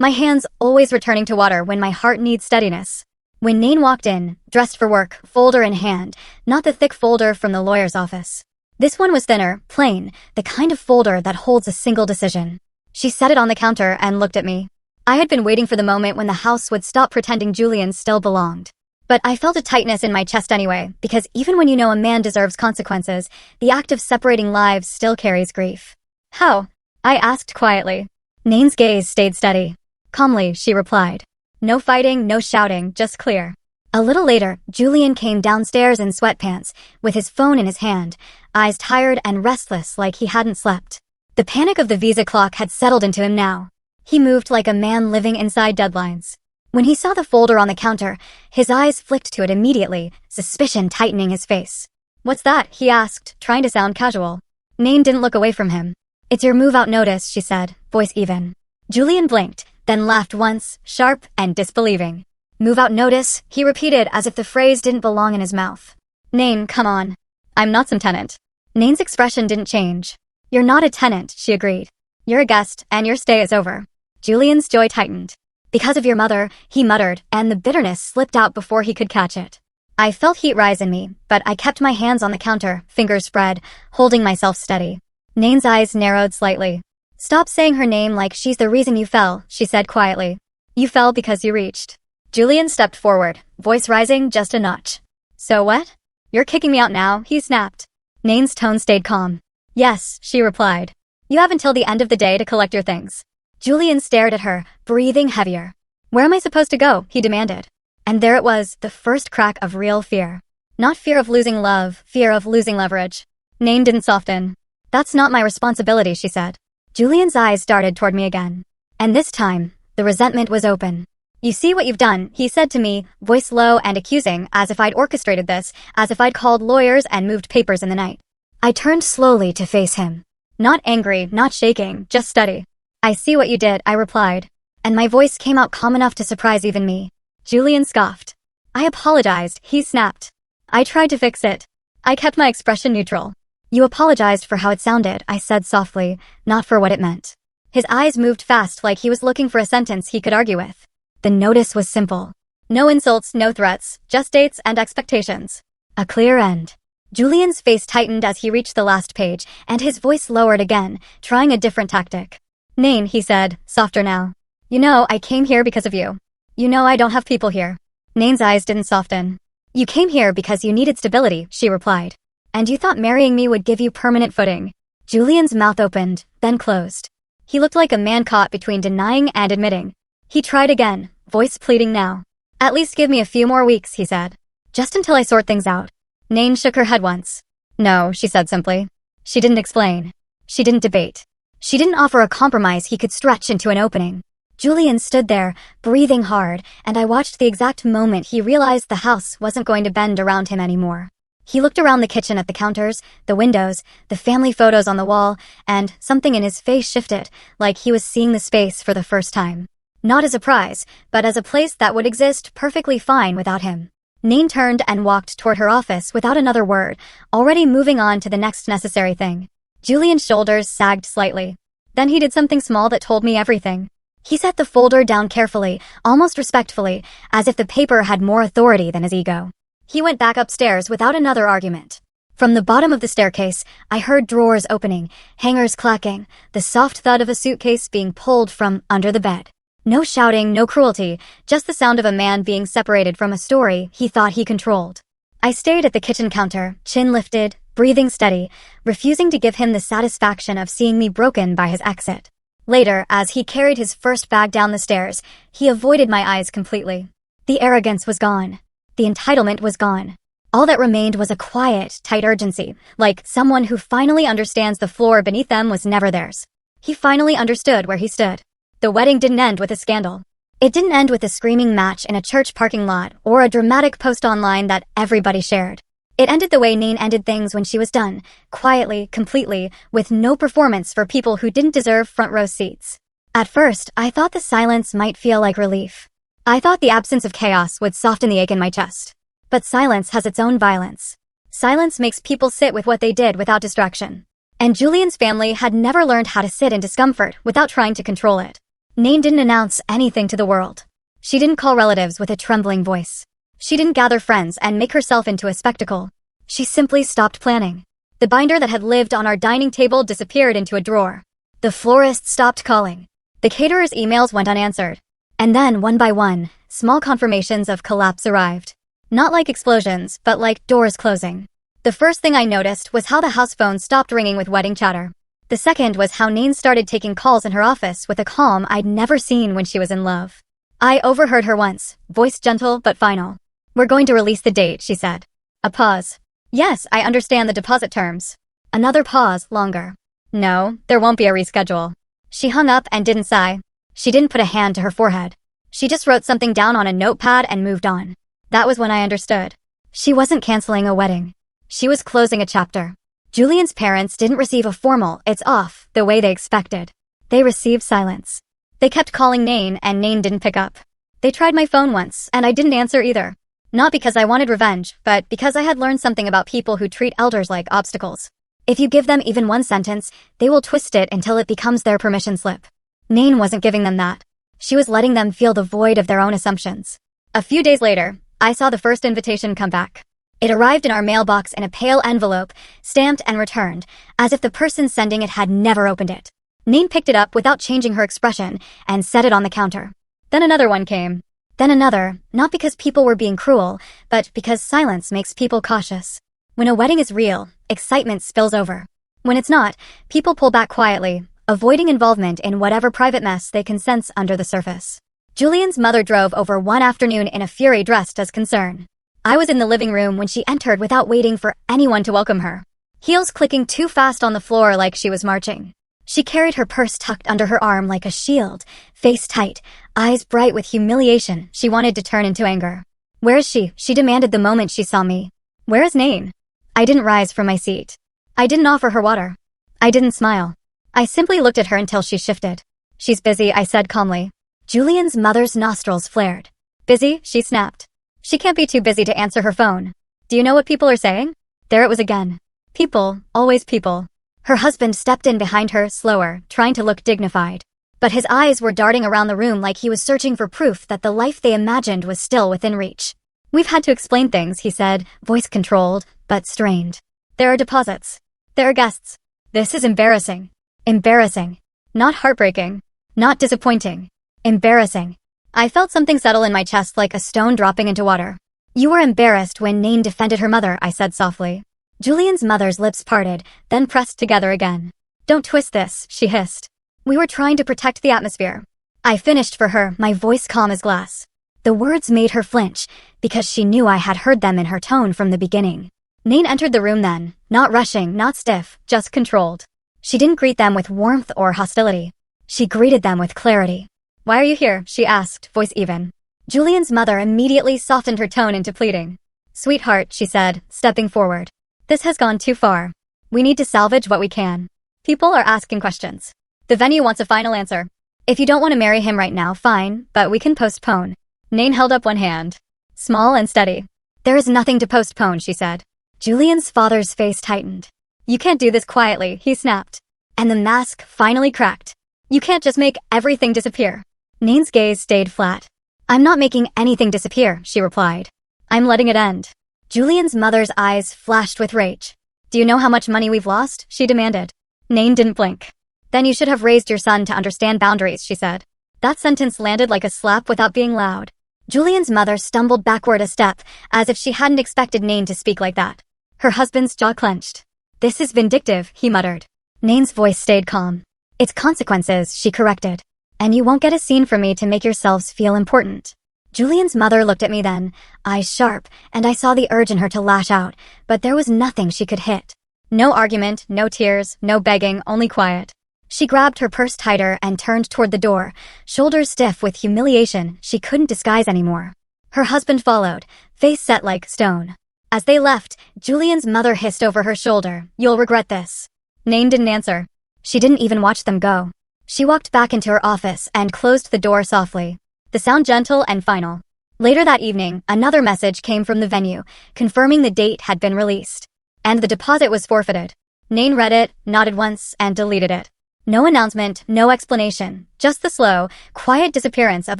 My hands always returning to water when my heart needs steadiness. When Nain walked in, dressed for work, folder in hand, not the thick folder from the lawyer's office. This one was thinner, plain, the kind of folder that holds a single decision. She set it on the counter and looked at me. I had been waiting for the moment when the house would stop pretending Julian still belonged. But I felt a tightness in my chest anyway, because even when you know a man deserves consequences, the act of separating lives still carries grief. How? I asked quietly. Nain's gaze stayed steady. Calmly, she replied. No fighting, no shouting, just clear. A little later, Julian came downstairs in sweatpants, with his phone in his hand, eyes tired and restless like he hadn't slept. The panic of the visa clock had settled into him now. He moved like a man living inside deadlines. When he saw the folder on the counter, his eyes flicked to it immediately, suspicion tightening his face. What's that? He asked, trying to sound casual. Nain didn't look away from him. It's your move-out notice, she said, voice even. Julian blinked, then laughed once, sharp and disbelieving. Move-out notice, he repeated as if the phrase didn't belong in his mouth. Nain, come on. I'm not some tenant. Nain's expression didn't change. You're not a tenant, she agreed. You're a guest, and your stay is over. Julian's joy tightened. Because of your mother, he muttered, and the bitterness slipped out before he could catch it. I felt heat rise in me, but I kept my hands on the counter, fingers spread, holding myself steady. Nain's eyes narrowed slightly. Stop saying her name like she's the reason you fell, she said quietly. You fell because you reached. Julian stepped forward, voice rising just a notch. So what? You're kicking me out now, he snapped. Nain's tone stayed calm. Yes, she replied. You have until the end of the day to collect your things. Julian stared at her, breathing heavier. Where am I supposed to go? He demanded. And there it was, the first crack of real fear. Not fear of losing love, fear of losing leverage. Nain didn't soften. That's not my responsibility, she said. Julian's eyes darted toward me again. And this time, the resentment was open. You see what you've done, he said to me, voice low and accusing, as if I'd orchestrated this, as if I'd called lawyers and moved papers in the night. I turned slowly to face him. Not angry, not shaking, just steady. I see what you did, I replied. And my voice came out calm enough to surprise even me. Julian scoffed. I apologized, he snapped. I tried to fix it. I kept my expression neutral. You apologized for how it sounded, I said softly, not for what it meant. His eyes moved fast like he was looking for a sentence he could argue with. The notice was simple. No insults, no threats, just dates and expectations. A clear end. Julian's face tightened as he reached the last page, and his voice lowered again, trying a different tactic. Nain, he said, softer now. You know, I came here because of you. You know I don't have people here. Nain's eyes didn't soften. You came here because you needed stability, she replied. And you thought marrying me would give you permanent footing. Julian's mouth opened, then closed. He looked like a man caught between denying and admitting. He tried again, voice pleading now. At least give me a few more weeks, he said. Just until I sort things out. Nain shook her head once. No, she said simply. She didn't explain. She didn't debate. She didn't offer a compromise he could stretch into an opening. Julian stood there, breathing hard, and I watched the exact moment he realized the house wasn't going to bend around him anymore. He looked around the kitchen at the counters, the windows, the family photos on the wall, and something in his face shifted, like he was seeing the space for the first time. Not as a prize, but as a place that would exist perfectly fine without him. Nain turned and walked toward her office without another word, already moving on to the next necessary thing. Julian's shoulders sagged slightly. Then he did something small that told me everything. He set the folder down carefully, almost respectfully, as if the paper had more authority than his ego. He went back upstairs without another argument. From the bottom of the staircase, I heard drawers opening, hangers clacking, the soft thud of a suitcase being pulled from under the bed. No shouting, no cruelty, just the sound of a man being separated from a story he thought he controlled. I stayed at the kitchen counter, chin lifted, breathing steady, refusing to give him the satisfaction of seeing me broken by his exit. Later, as he carried his first bag down the stairs, he avoided my eyes completely. The arrogance was gone. The entitlement was gone. All that remained was a quiet, tight urgency, like someone who finally understands the floor beneath them was never theirs. He finally understood where he stood. The wedding didn't end with a scandal. It didn't end with a screaming match in a church parking lot or a dramatic post online that everybody shared. It ended the way Nain ended things when she was done, quietly, completely, with no performance for people who didn't deserve front row seats. At first, I thought the silence might feel like relief. I thought the absence of chaos would soften the ache in my chest. But silence has its own violence. Silence makes people sit with what they did without distraction. And Julian's family had never learned how to sit in discomfort without trying to control it. Nain didn't announce anything to the world. She didn't call relatives with a trembling voice. She didn't gather friends and make herself into a spectacle. She simply stopped planning. The binder that had lived on our dining table disappeared into a drawer. The florist stopped calling. The caterer's emails went unanswered. And then, one by one, small confirmations of collapse arrived. Not like explosions, but like doors closing. The first thing I noticed was how the house phone stopped ringing with wedding chatter. The second was how Nain started taking calls in her office with a calm I'd never seen when she was in love. I overheard her once, voice gentle but final. "We're going to release the date," she said. A pause. "Yes, I understand the deposit terms." Another pause, longer. "No, there won't be a reschedule." She hung up and didn't sigh. She didn't put a hand to her forehead. She just wrote something down on a notepad and moved on. That was when I understood. She wasn't canceling a wedding. She was closing a chapter. Julian's parents didn't receive a formal "it's off" the way they expected. They received silence. They kept calling Nain and Nain didn't pick up. They tried my phone once and I didn't answer either. Not because I wanted revenge, but because I had learned something about people who treat elders like obstacles. If you give them even one sentence, they will twist it until it becomes their permission slip. Nain wasn't giving them that. She was letting them feel the void of their own assumptions. A few days later, I saw the first invitation come back. It arrived in our mailbox in a pale envelope, stamped and returned, as if the person sending it had never opened it. Nain picked it up without changing her expression and set it on the counter. Then another one came. Then another, not because people were being cruel, but because silence makes people cautious. When a wedding is real, excitement spills over. When it's not, people pull back quietly, avoiding involvement in whatever private mess they can sense under the surface. Julian's mother drove over one afternoon in a fury dressed as concern. I was in the living room when she entered without waiting for anyone to welcome her. Heels clicking too fast on the floor like she was marching. She carried her purse tucked under her arm like a shield, face tight, eyes bright with humiliation she wanted to turn into anger. "Where is she?" she demanded the moment she saw me. "Where is Nain?" I didn't rise from my seat. I didn't offer her water. I didn't smile. I simply looked at her until she shifted. "She's busy," I said calmly. Julian's mother's nostrils flared. "Busy?" she snapped. "She can't be too busy to answer her phone. Do you know what people are saying?" There it was again. People, always people. Her husband stepped in behind her, slower, trying to look dignified. But his eyes were darting around the room like he was searching for proof that the life they imagined was still within reach. "We've had to explain things," he said, voice controlled, but strained. "There are deposits. There are guests. This is embarrassing. Embarrassing. Not heartbreaking. Not disappointing. Embarrassing." I felt something settle in my chest like a stone dropping into water. "You were embarrassed when Nain defended her mother," I said softly. Julian's mother's lips parted, then pressed together again. "Don't twist this," she hissed. "We were trying to protect the atmosphere." I finished for her, my voice calm as glass. The words made her flinch, because she knew I had heard them in her tone from the beginning. Nain entered the room then, not rushing, not stiff, just controlled. She didn't greet them with warmth or hostility. She greeted them with clarity. "Why are you here?" she asked, voice even. Julian's mother immediately softened her tone into pleading. "Sweetheart," she said, stepping forward. "This has gone too far. We need to salvage what we can. People are asking questions. The venue wants a final answer. If you don't want to marry him right now, fine, but we can postpone." Nain held up one hand. Small and steady. "There is nothing to postpone," she said. Julian's father's face tightened. "You can't do this quietly," he snapped. And the mask finally cracked. "You can't just make everything disappear." Nain's gaze stayed flat. "I'm not making anything disappear," she replied. "I'm letting it end." Julian's mother's eyes flashed with rage. "Do you know how much money we've lost?" she demanded. Nain didn't blink. "Then you should have raised your son to understand boundaries," she said. That sentence landed like a slap without being loud. Julian's mother stumbled backward a step, as if she hadn't expected Nain to speak like that. Her husband's jaw clenched. "This is vindictive," he muttered. Nain's voice stayed calm. "It's consequences," she corrected. "And you won't get a scene from me to make yourselves feel important." Julian's mother looked at me then, eyes sharp, and I saw the urge in her to lash out, but there was nothing she could hit. No argument, no tears, no begging, only quiet. She grabbed her purse tighter and turned toward the door, shoulders stiff with humiliation she couldn't disguise anymore. Her husband followed, face set like stone. As they left, Julian's mother hissed over her shoulder, "You'll regret this." Nain didn't answer. She didn't even watch them go. She walked back into her office and closed the door softly, the sound gentle and final. Later that evening, another message came from the venue, confirming the date had been released. And the deposit was forfeited. Nain read it, nodded once, and deleted it. No announcement, no explanation, just the slow, quiet disappearance of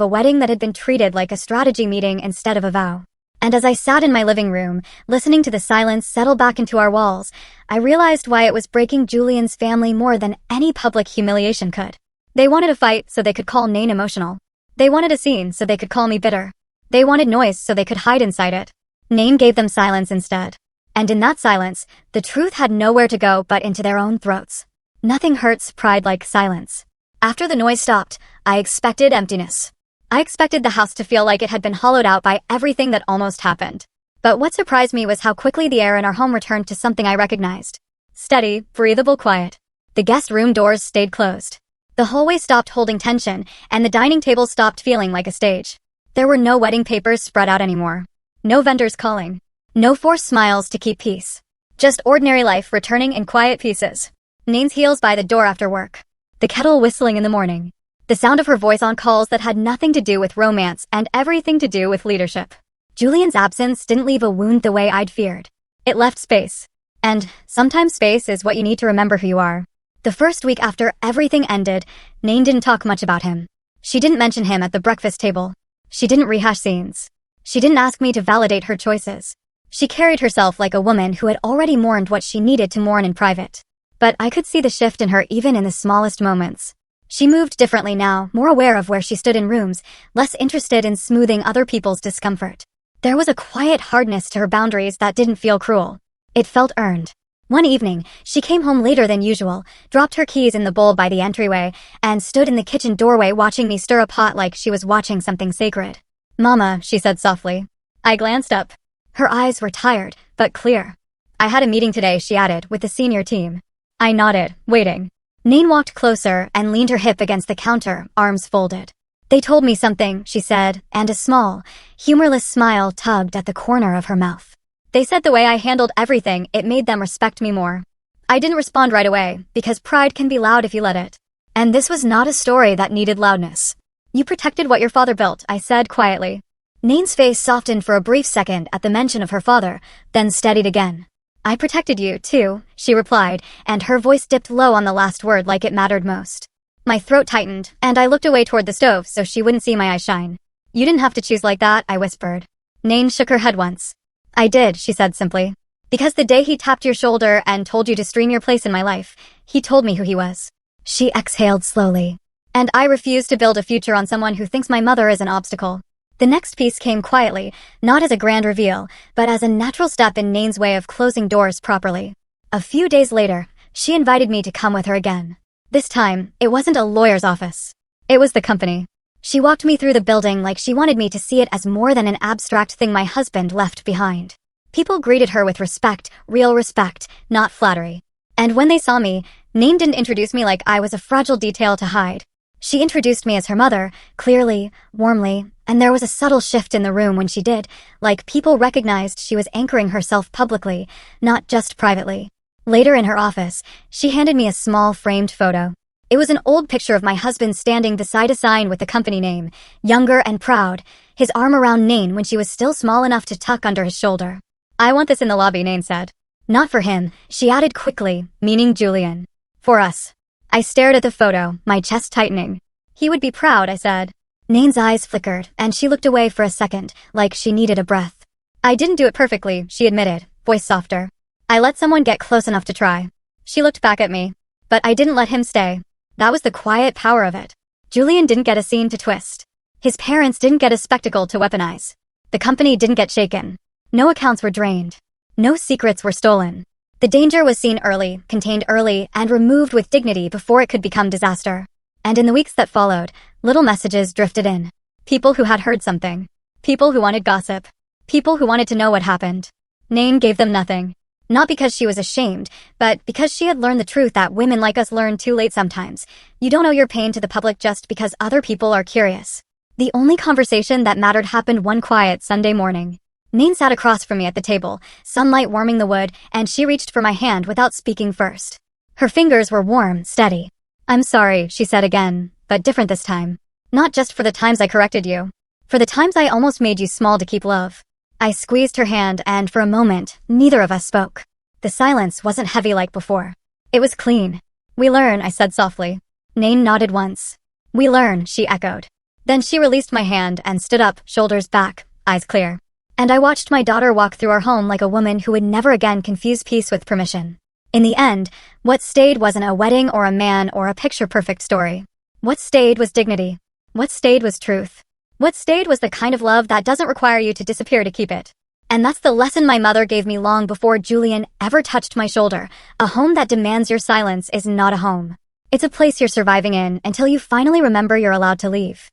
a wedding that had been treated like a strategy meeting instead of a vow. And as I sat in my living room, listening to the silence settle back into our walls, I realized why it was breaking Julian's family more than any public humiliation could. They wanted a fight so they could call Nain emotional. They wanted a scene so they could call me bitter. They wanted noise so they could hide inside it. Nain gave them silence instead. And in that silence, the truth had nowhere to go but into their own throats. Nothing hurts pride like silence. After the noise stopped, I expected emptiness. I expected the house to feel like it had been hollowed out by everything that almost happened. But what surprised me was how quickly the air in our home returned to something I recognized. Steady, breathable quiet. The guest room doors stayed closed. The hallway stopped holding tension, and the dining table stopped feeling like a stage. There were no wedding papers spread out anymore. No vendors calling. No forced smiles to keep peace. Just ordinary life returning in quiet pieces. Nain's heels by the door after work. The kettle whistling in the morning. The sound of her voice on calls that had nothing to do with romance and everything to do with leadership. Julian's absence didn't leave a wound the way I'd feared. It left space. And sometimes space is what you need to remember who you are. The first week after everything ended, Nain didn't talk much about him. She didn't mention him at the breakfast table. She didn't rehash scenes. She didn't ask me to validate her choices. She carried herself like a woman who had already mourned what she needed to mourn in private. But I could see the shift in her even in the smallest moments. She moved differently now, more aware of where she stood in rooms, less interested in smoothing other people's discomfort. There was a quiet hardness to her boundaries that didn't feel cruel. It felt earned. One evening, she came home later than usual, dropped her keys in the bowl by the entryway, and stood in the kitchen doorway watching me stir a pot like she was watching something sacred. "Mama," she said softly. I glanced up. Her eyes were tired, but clear. "I had a meeting today," she added, "with the senior team." I nodded, waiting. Nain walked closer and leaned her hip against the counter, arms folded. "They told me something," she said, and a small, humorless smile tugged at the corner of her mouth. "They said the way I handled everything, it made them respect me more." I didn't respond right away, because pride can be loud if you let it. And this was not a story that needed loudness. "You protected what your father built," I said quietly. Nain's face softened for a brief second at the mention of her father, then steadied again. "I protected you, too," she replied, and her voice dipped low on the last word like it mattered most. My throat tightened, and I looked away toward the stove so she wouldn't see my eyes shine. "You didn't have to choose like that," I whispered. Nain shook her head once. "I did," she said simply. "Because the day he tapped your shoulder and told you to stream your place in my life, he told me who he was." She exhaled slowly. "And I refuse to build a future on someone who thinks my mother is an obstacle." The next piece came quietly, not as a grand reveal, but as a natural step in Nain's way of closing doors properly. A few days later, she invited me to come with her again. This time, it wasn't a lawyer's office. It was the company. She walked me through the building like she wanted me to see it as more than an abstract thing my husband left behind. People greeted her with respect, real respect, not flattery. And when they saw me, Nain didn't introduce me like I was a fragile detail to hide. She introduced me as her mother, clearly, warmly, and there was a subtle shift in the room when she did, like people recognized she was anchoring herself publicly, not just privately. Later in her office, she handed me a small framed photo. It was an old picture of my husband standing beside a sign with the company name, younger and proud, his arm around Nain when she was still small enough to tuck under his shoulder. "I want this in the lobby," Nain said. "Not for him," she added quickly, meaning Julian. "For us." I stared at the photo, my chest tightening. "He would be proud," I said. Nain's eyes flickered, and she looked away for a second, like she needed a breath. "I didn't do it perfectly," she admitted, voice softer. "I let someone get close enough to try." She looked back at me. "But I didn't let him stay." That was the quiet power of it. Julian didn't get a scene to twist. His parents didn't get a spectacle to weaponize. The company didn't get shaken. No accounts were drained. No secrets were stolen. The danger was seen early, contained early, and removed with dignity before it could become disaster. And in the weeks that followed, little messages drifted in. People who had heard something. People who wanted gossip. People who wanted to know what happened. Nain gave them nothing. Not because she was ashamed, but because she had learned the truth that women like us learn too late sometimes. You don't owe your pain to the public just because other people are curious. The only conversation that mattered happened one quiet Sunday morning. Nain sat across from me at the table, sunlight warming the wood, and she reached for my hand without speaking first. Her fingers were warm, steady. "I'm sorry," she said again, but different this time. "Not just for the times I corrected you. For the times I almost made you small to keep love." I squeezed her hand, and for a moment, neither of us spoke. The silence wasn't heavy like before. It was clean. "We learn," I said softly. Nain nodded once. "We learn," she echoed. Then she released my hand and stood up, shoulders back, eyes clear. And I watched my daughter walk through our home like a woman who would never again confuse peace with permission. In the end, what stayed wasn't a wedding or a man or a picture-perfect story. What stayed was dignity. What stayed was truth. What stayed was the kind of love that doesn't require you to disappear to keep it. And that's the lesson my mother gave me long before Julian ever touched my shoulder. A home that demands your silence is not a home. It's a place you're surviving in until you finally remember you're allowed to leave.